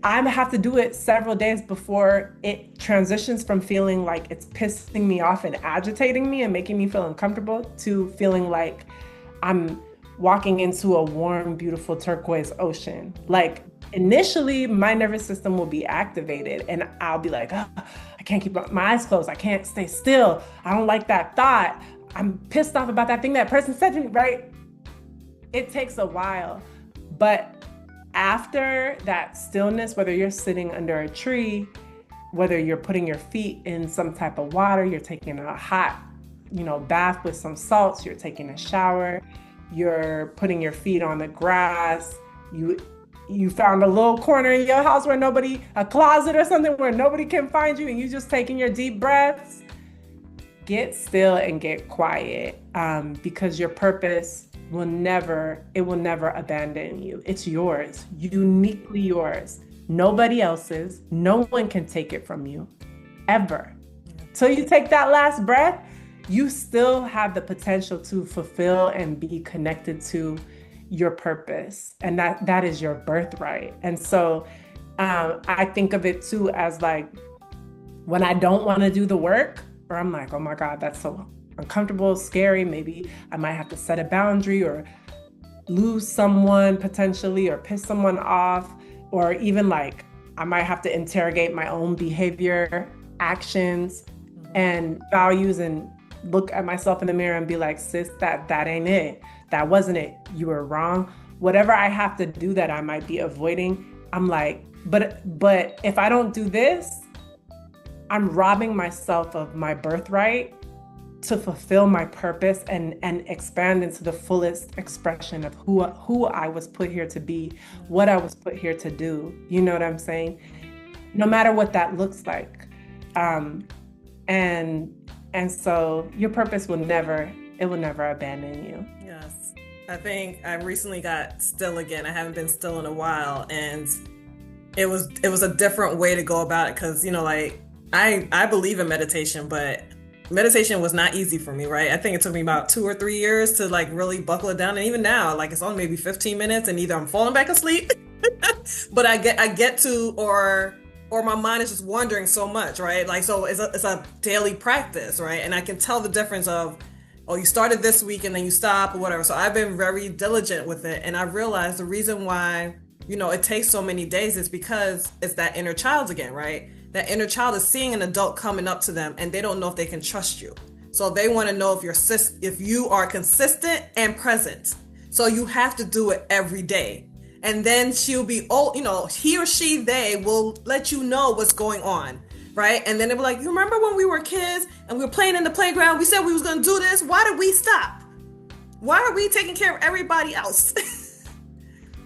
I have to do it several days before it transitions from feeling like it's pissing me off and agitating me and making me feel uncomfortable to feeling like I'm walking into a warm, beautiful turquoise ocean. Like initially, my nervous system will be activated and I'll be like, oh, I can't keep my eyes closed. I can't stay still. I don't like that thought. I'm pissed off about that thing that person said to me, right? It takes a while, but after that stillness, whether you're sitting under a tree, whether you're putting your feet in some type of water, you're taking a hot, bath with some salts, you're taking a shower, you're putting your feet on the grass, you found a little corner in your house where a closet or something where nobody can find you, and you just taking your deep breaths. Get still and get quiet, because your purpose will never abandon you. It's yours, uniquely yours. Nobody else's. No one can take it from you, ever. Till you take that last breath, you still have the potential to fulfill and be connected to your purpose. And that is your birthright. And so I think of it too as like, when I don't want to do the work, or I'm like, oh my God, that's so uncomfortable, scary. Maybe I might have to set a boundary or lose someone potentially, or piss someone off, or even like I might have to interrogate my own behavior, actions, and values, and look at myself in the mirror and be like, sis, that ain't it. That wasn't it. You were wrong. Whatever I have to do that I might be avoiding, I'm like, but if I don't do this, I'm robbing myself of my birthright to fulfill my purpose and expand into the fullest expression of who I was put here to be, what I was put here to do. You know what I'm saying? No matter what that looks like. And so your purpose will never abandon you. Yes. I think I recently got still again. I haven't been still in a while, and it was a different way to go about it, because I believe in meditation, but meditation was not easy for me, right? I think it took me about 2 or 3 years to like really buckle it down. And even now, like it's only maybe 15 minutes and either I'm falling back asleep, but I get to, or my mind is just wandering so much, right? Like, so it's a daily practice, right? And I can tell the difference of, oh, you started this week and then you stop or whatever. So I've been very diligent with it. And I realized the reason why, it takes so many days is because it's that inner child again, right? That inner child is seeing an adult coming up to them and they don't know if they can trust you. So they want to know if you are consistent and present. So you have to do it every day. And then she'll be, he or she, they will let you know what's going on, right? And then they'll be like, you remember when we were kids and we were playing in the playground, we said we was going to do this. Why did we stop? Why are we taking care of everybody else?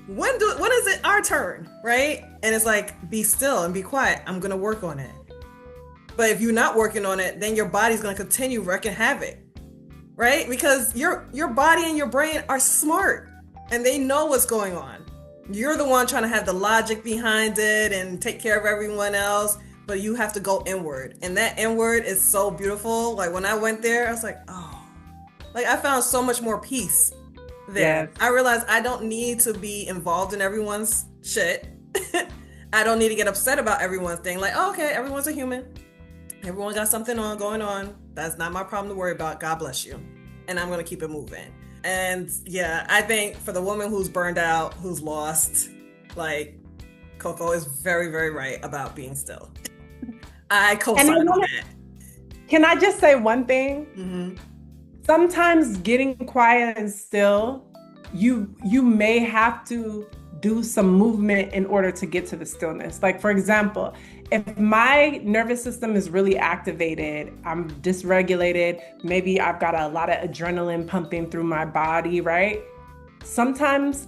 When is it our turn, right? And it's like, be still and be quiet. I'm going to work on it. But if you're not working on it, then your body's going to continue wreaking havoc, right? Because your body and your brain are smart and they know what's going on. You're the one trying to have the logic behind it and take care of everyone else, but you have to go inward. And that inward is so beautiful. Like when I went there, I was like, oh, like I found so much more peace there. Yes. I realized I don't need to be involved in everyone's shit. I don't need to get upset about everyone's thing. Like, oh, okay, everyone's a human. Everyone got something going on. That's not my problem to worry about. God bless you. And I'm going to keep it moving. And yeah, I think for the woman who's burned out, who's lost, like Coco is very, very right about being still. I co-sign on that. Can I just say one thing? Mm-hmm. Sometimes getting quiet and still, you may have to do some movement in order to get to the stillness. Like for example, if my nervous system is really activated, I'm dysregulated, maybe I've got a lot of adrenaline pumping through my body, right? Sometimes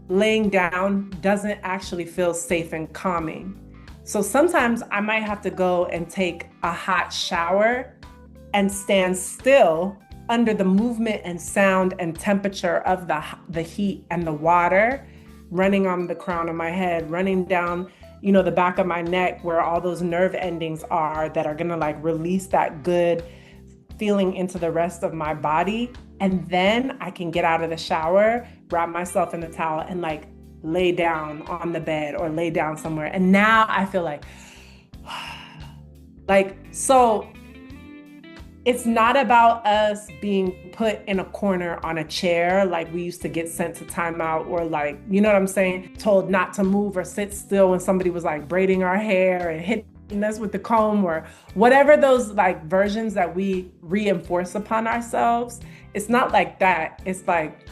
laying down doesn't actually feel safe and calming. So sometimes I might have to go and take a hot shower and stand still under the movement and sound and temperature of the heat and the water running on the crown of my head, running down, the back of my neck where all those nerve endings are that are gonna like release that good feeling into the rest of my body. And then I can get out of the shower, wrap myself in the towel, and like lay down on the bed or lay down somewhere. And now I feel so it's not about us being put in a corner on a chair like we used to get sent to timeout, or like, you know what I'm saying, told not to move or sit still when somebody was like braiding our hair and hitting us with the comb, or whatever those like versions that we reinforce upon ourselves. It's not like that. It's like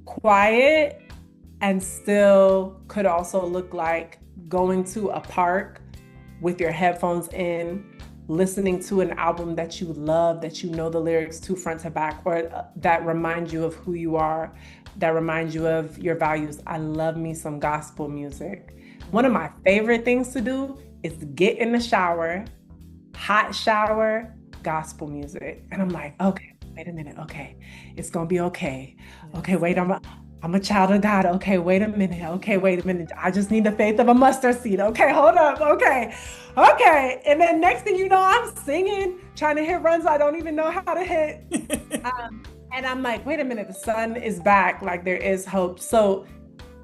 quiet and still could also look like going to a park with your headphones in, listening to an album that you love, that you know the lyrics to front to back, or that remind you of who you are, that remind you of your values. I love me some gospel music. One of my favorite things to do is to get in the shower, hot shower, gospel music. And I'm like, okay, wait a minute. Okay, it's gonna be okay. Okay, wait, I'm a child of God. Okay, wait a minute. Okay, wait a minute. I just need the faith of a mustard seed. Okay, hold up. Okay. And then next thing you know, I'm singing, trying to hit runs I don't even know how to hit. And I'm like, wait a minute, the sun is back. Like there is hope. So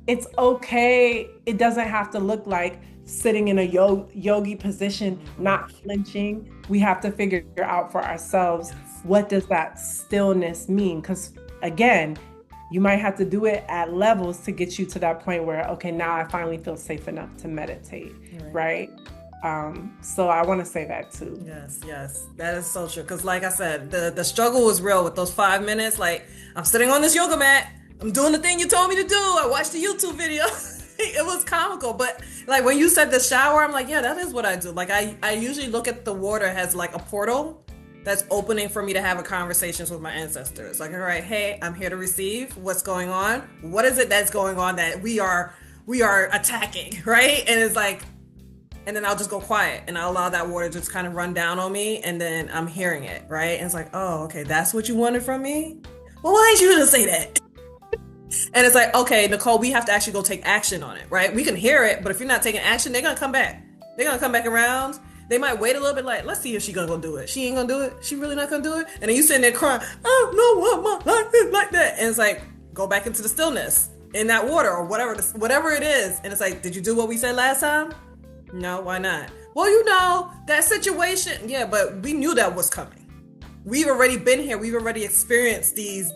it's okay. It doesn't have to look like sitting in a yogi position, not flinching. We have to figure out for ourselves, what does that stillness mean? Because again, you might have to do it at levels to get you to that point where, okay, now I finally feel safe enough to meditate, right? So I want to say that too. Yes, that is so true. Because like I said, the struggle was real with those 5 minutes. Like, I'm sitting on this yoga mat, I'm doing the thing you told me to do. I watched the YouTube video. It was comical, but like when you said the shower, I'm like, yeah, that is what I do. Like I usually look at the water as like a portal that's opening for me to have a conversations with my ancestors. Like, all right, hey, I'm here to receive. What's going on? What is it that's going on that we are attacking, right? And it's like, and then I'll just go quiet and I'll allow that water just kind of run down on me, and then I'm hearing it, right? And it's like, oh, okay, that's what you wanted from me? Well, why didn't you just say that? And it's like, okay, Nicole, we have to actually go take action on it, right? We can hear it, but if you're not taking action, they're gonna come back. They're gonna come back around. They might wait a little bit, like, let's see if she's gonna go do it. She ain't gonna do it. She really not gonna do it. And then you sitting there crying, I don't know what my life is like that. And it's like, go back into the stillness in that water or whatever it is. And it's like, did you do what we said last time? No, why not? Well, that situation. Yeah, but we knew that was coming. We've already been here. We've already experienced these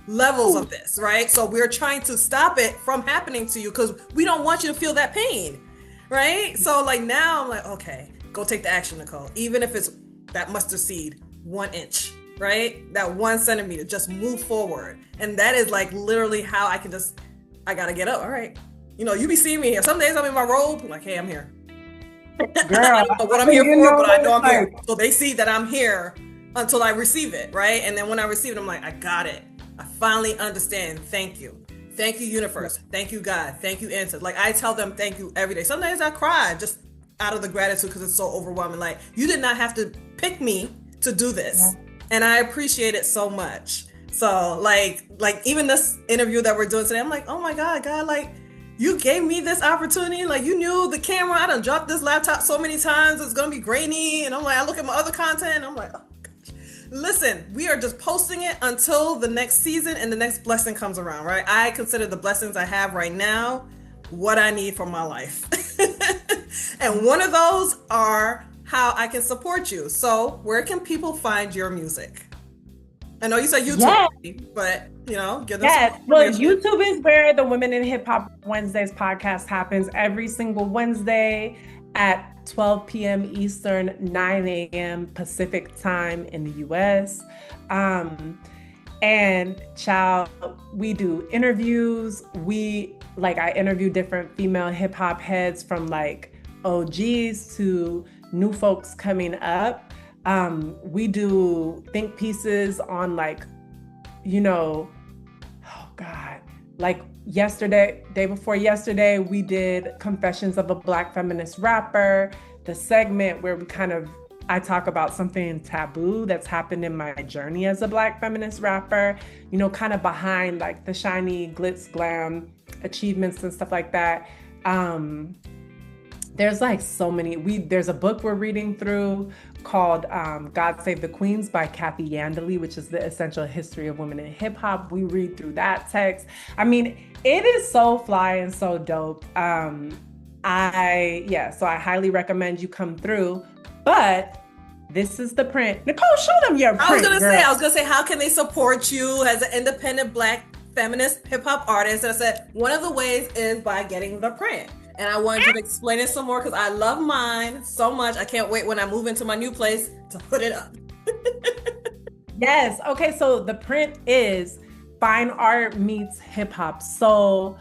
levels of this, right? So we're trying to stop it from happening to you because we don't want you to feel that pain, right? So like now I'm like, okay, go take the action, Nicole. Even if it's that mustard seed, 1 inch, right? That 1 centimeter, just move forward. And that is like literally how I gotta get up. All right. You be seeing me here. Some days I'm in my robe, I'm like, hey, I'm here. Girl, I don't know what I'm here for, but I know I'm here. So they see that I'm here until I receive it, right? And then when I receive it, I'm like, I got it. I finally understand. Thank you. Thank you, universe. Thank you, God. Thank you, ancestors. Like I tell them thank you every day. Some days I cry just out of the gratitude because it's so overwhelming. Like, you did not have to pick me to do this. Yeah. And I appreciate it so much. So like even this interview that we're doing today, I'm like, oh my God, like, you gave me this opportunity. Like, you knew the camera, I done dropped this laptop so many times, it's gonna be grainy. And I'm like, I look at my other content and I'm like, oh gosh. Listen, we are just posting it until the next season and the next blessing comes around, right? I consider the blessings I have right now what I need for my life. And one of those are how I can support you. So where can people find your music? I know you said YouTube, but give them some. Well, YouTube is where the Women in Hip Hop Wednesdays podcast happens every single Wednesday at 12 p.m. Eastern, 9 a.m. Pacific time in the US. And child, we do interviews. I interview different female hip hop heads from like OGs to new folks coming up. We do think pieces on Like day before yesterday, we did Confessions of a Black Feminist Rapper, the segment where I talk about something taboo that's happened in my journey as a Black feminist rapper, kind of behind like the shiny glitz glam achievements and stuff like that. There's like so many. There's a book we're reading through called God Save the Queens by Kathy Yandeli, which is the essential history of women in hip hop. We read through that text. I mean, it is so fly and so dope. So I highly recommend you come through. But this is the print. Nicole, show them your print. I was gonna say, how can they support you as an independent Black feminist hip hop artist? And I said, one of the ways is by getting the print. And I wanted you to explain it some more because I love mine so much. I can't wait when I move into my new place to put it up. Yes. Okay. So the print is fine art meets hip hop. So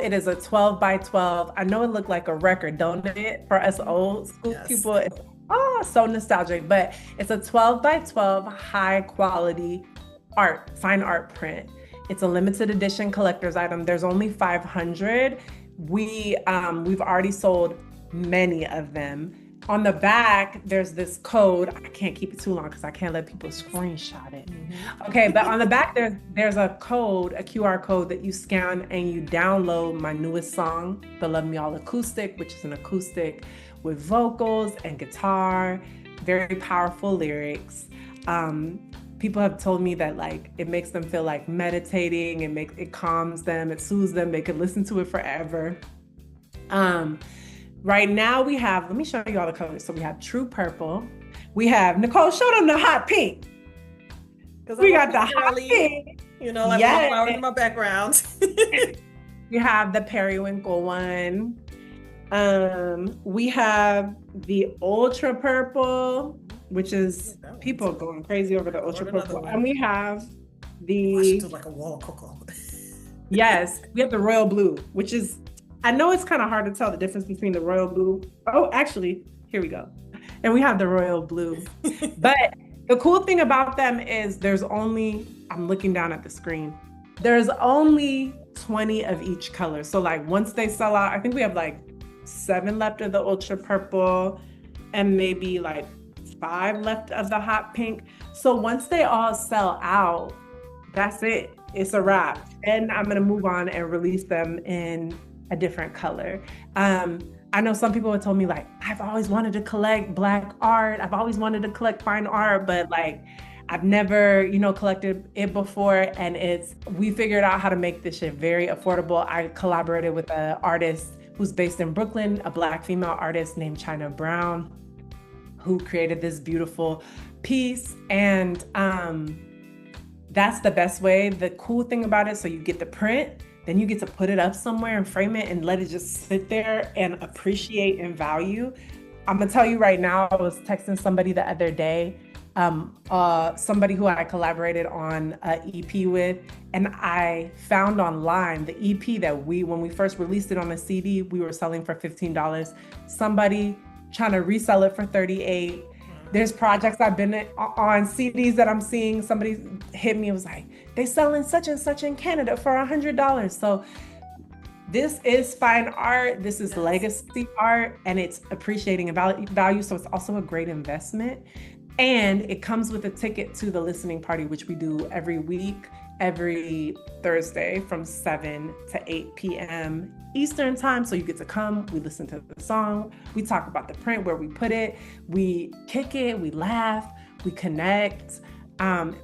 it is a 12 by 12. I know it looked like a record, don't it? For us old school people. So nostalgic, but it's a 12 by 12 high quality fine art print. It's a limited edition collector's item. There's only 500. We've already sold many of them. On the back, there's this code. I can't keep it too long because I can't let people screenshot it. Mm-hmm. Okay, but on the back, there's a code, a QR code that you scan and you download my newest song, the Love Me All Acoustic, which is an acoustic with vocals and guitar, very powerful lyrics. People have told me that like it makes them feel like meditating, it calms them, it soothes them, they could listen to it forever. Right now let me show you all the colors. So we have True Purple. We have, Nicole, show them the hot pink. We got the hot pink. Like my flowers in my background. We have the periwinkle one. We have the Ultra Purple, which is people going crazy over the Ultra Purple. And we have the like a wall Coco. Yes, we have the Royal Blue, which is, I know it's kind of hard to tell the difference between the Royal Blue. Oh, actually, here we go. And we have the Royal Blue. But the cool thing about them is I'm looking down at the screen. There's only 20 of each color. So like once they sell out, I think we have like 7 left of the Ultra Purple and maybe like 5 left of the hot pink. So once they all sell out, that's it. It's a wrap. And I'm gonna move on and release them in a different color. I know some people have told me like, I've always wanted to collect Black art. I've always wanted to collect fine art, but like, I've never, collected it before. And we figured out how to make this shit very affordable. I collaborated with an artist who's based in Brooklyn, a Black female artist named China Brown, who created this beautiful piece. And that's the best way. The cool thing about it, so you get the print, then you get to put it up somewhere and frame it and let it just sit there and appreciate and value. I'm gonna tell you right now, I was texting somebody the other day, somebody who I collaborated on an EP with, and I found online the EP that when we first released it on a CD, we were selling for $15. Somebody trying to resell it for $38. There's projects I've been on, CDs that I'm seeing, somebody hit me and was like, they selling such and such in Canada for $100. So this is fine art, this is legacy art, and it's appreciating value. So it's also a great investment. And it comes with a ticket to the listening party, which we do every week, every Thursday from 7 to 8 p.m. Eastern time. So you get to come, we listen to the song, we talk about the print, where we put it, we kick it, we laugh, we connect.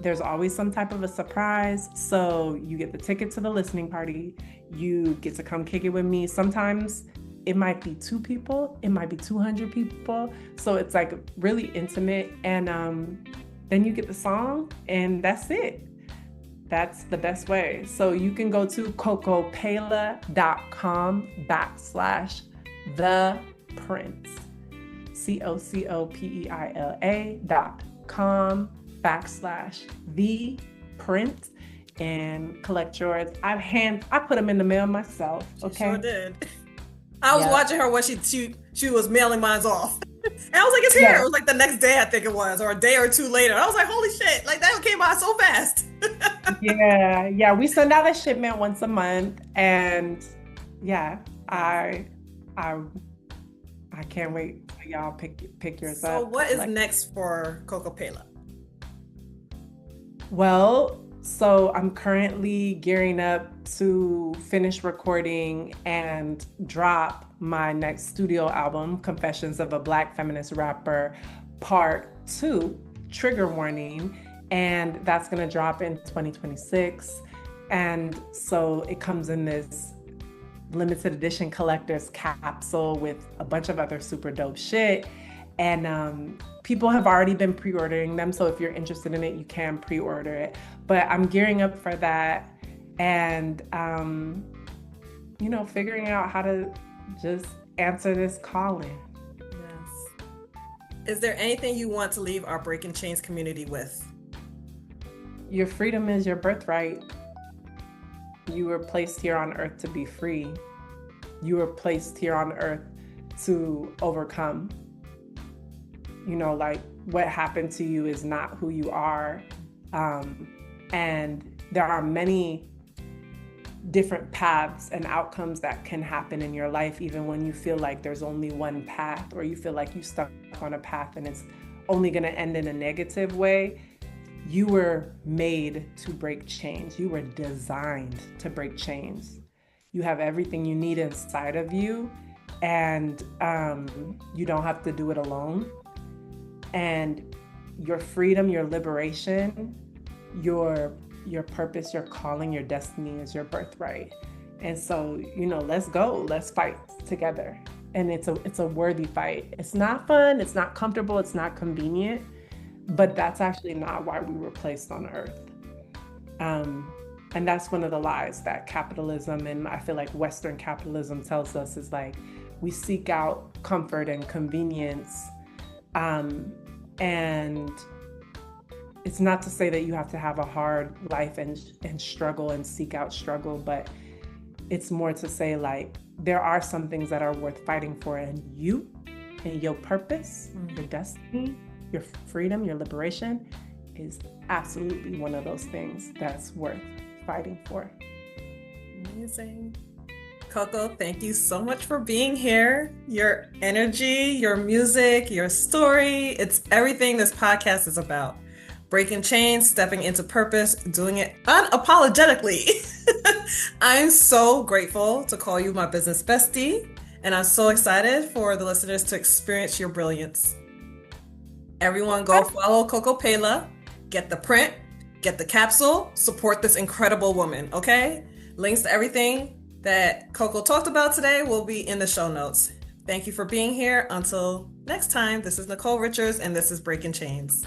There's always some type of a surprise. So you get the ticket to the listening party, you get to come kick it with me. Sometimes it might be 2 people, it might be 200 people. So it's like really intimate. And then you get the song and that's it. That's the best way. So you can go to cocopela.com/theprints, COCOPEILA.com/theprints and collect yours. I put them in the mail myself. Okay. She sure did. I was watching her when she was mailing mine off. And I was like, it's here. Yeah. It was like the next day, I think it was, or a day or 2 later. I was like, holy shit, like that came by so fast. Yeah, we send out a shipment once a month, and yeah, Yes. I I can't wait till y'all pick yours So up. what is Like, next for Coco Péla? well, so I'm currently gearing up to finish recording and drop my next studio album, Confessions of a Black Feminist Rapper, Part 2, Trigger Warning. And that's going to drop in 2026. And so it comes in this limited edition collector's capsule with a bunch of other super dope shit. And people have already been pre-ordering them. So if you're interested in it, you can pre-order it. But I'm gearing up for that and, figuring out how to just answer this calling. Yes. Is there anything you want to leave our Breaking Chains community with? Your freedom is your birthright. You were placed here on earth to be free. You were placed here on earth to overcome. Like what happened to you is not who you are. And there are many different paths and outcomes that can happen in your life, even when you feel like there's only one path, or you feel like you stuck on a path and it's only going to end in a negative way. You were made to break chains. You were designed to break chains. You have everything you need inside of you, and you don't have to do it alone. And your freedom, your liberation, your purpose, your calling, your destiny is your birthright. And so, let's go. Let's fight together. And it's a worthy fight. It's not fun. It's not comfortable. It's not convenient. But that's actually not why we were placed on earth. And that's one of the lies that capitalism, and I feel like Western capitalism, tells us, is like we seek out comfort and convenience. And it's not to say that you have to have a hard life and struggle and seek out struggle, but it's more to say like there are some things that are worth fighting for, and you and your purpose, your destiny, your freedom, your liberation is absolutely one of those things that's worth fighting for. Amazing. Coco, thank you so much for being here. Your energy, your music, your story, it's everything this podcast is about. Breaking chains, stepping into purpose, doing it unapologetically. I'm so grateful to call you my business bestie, and I'm so excited for the listeners to experience your brilliance. Everyone go follow Coco Péla, get the print, get the capsule, support this incredible woman, okay? Links to everything that Coco talked about today will be in the show notes. Thank you for being here. Until next time, this is Nicole Richards, and this is Breaking Chains.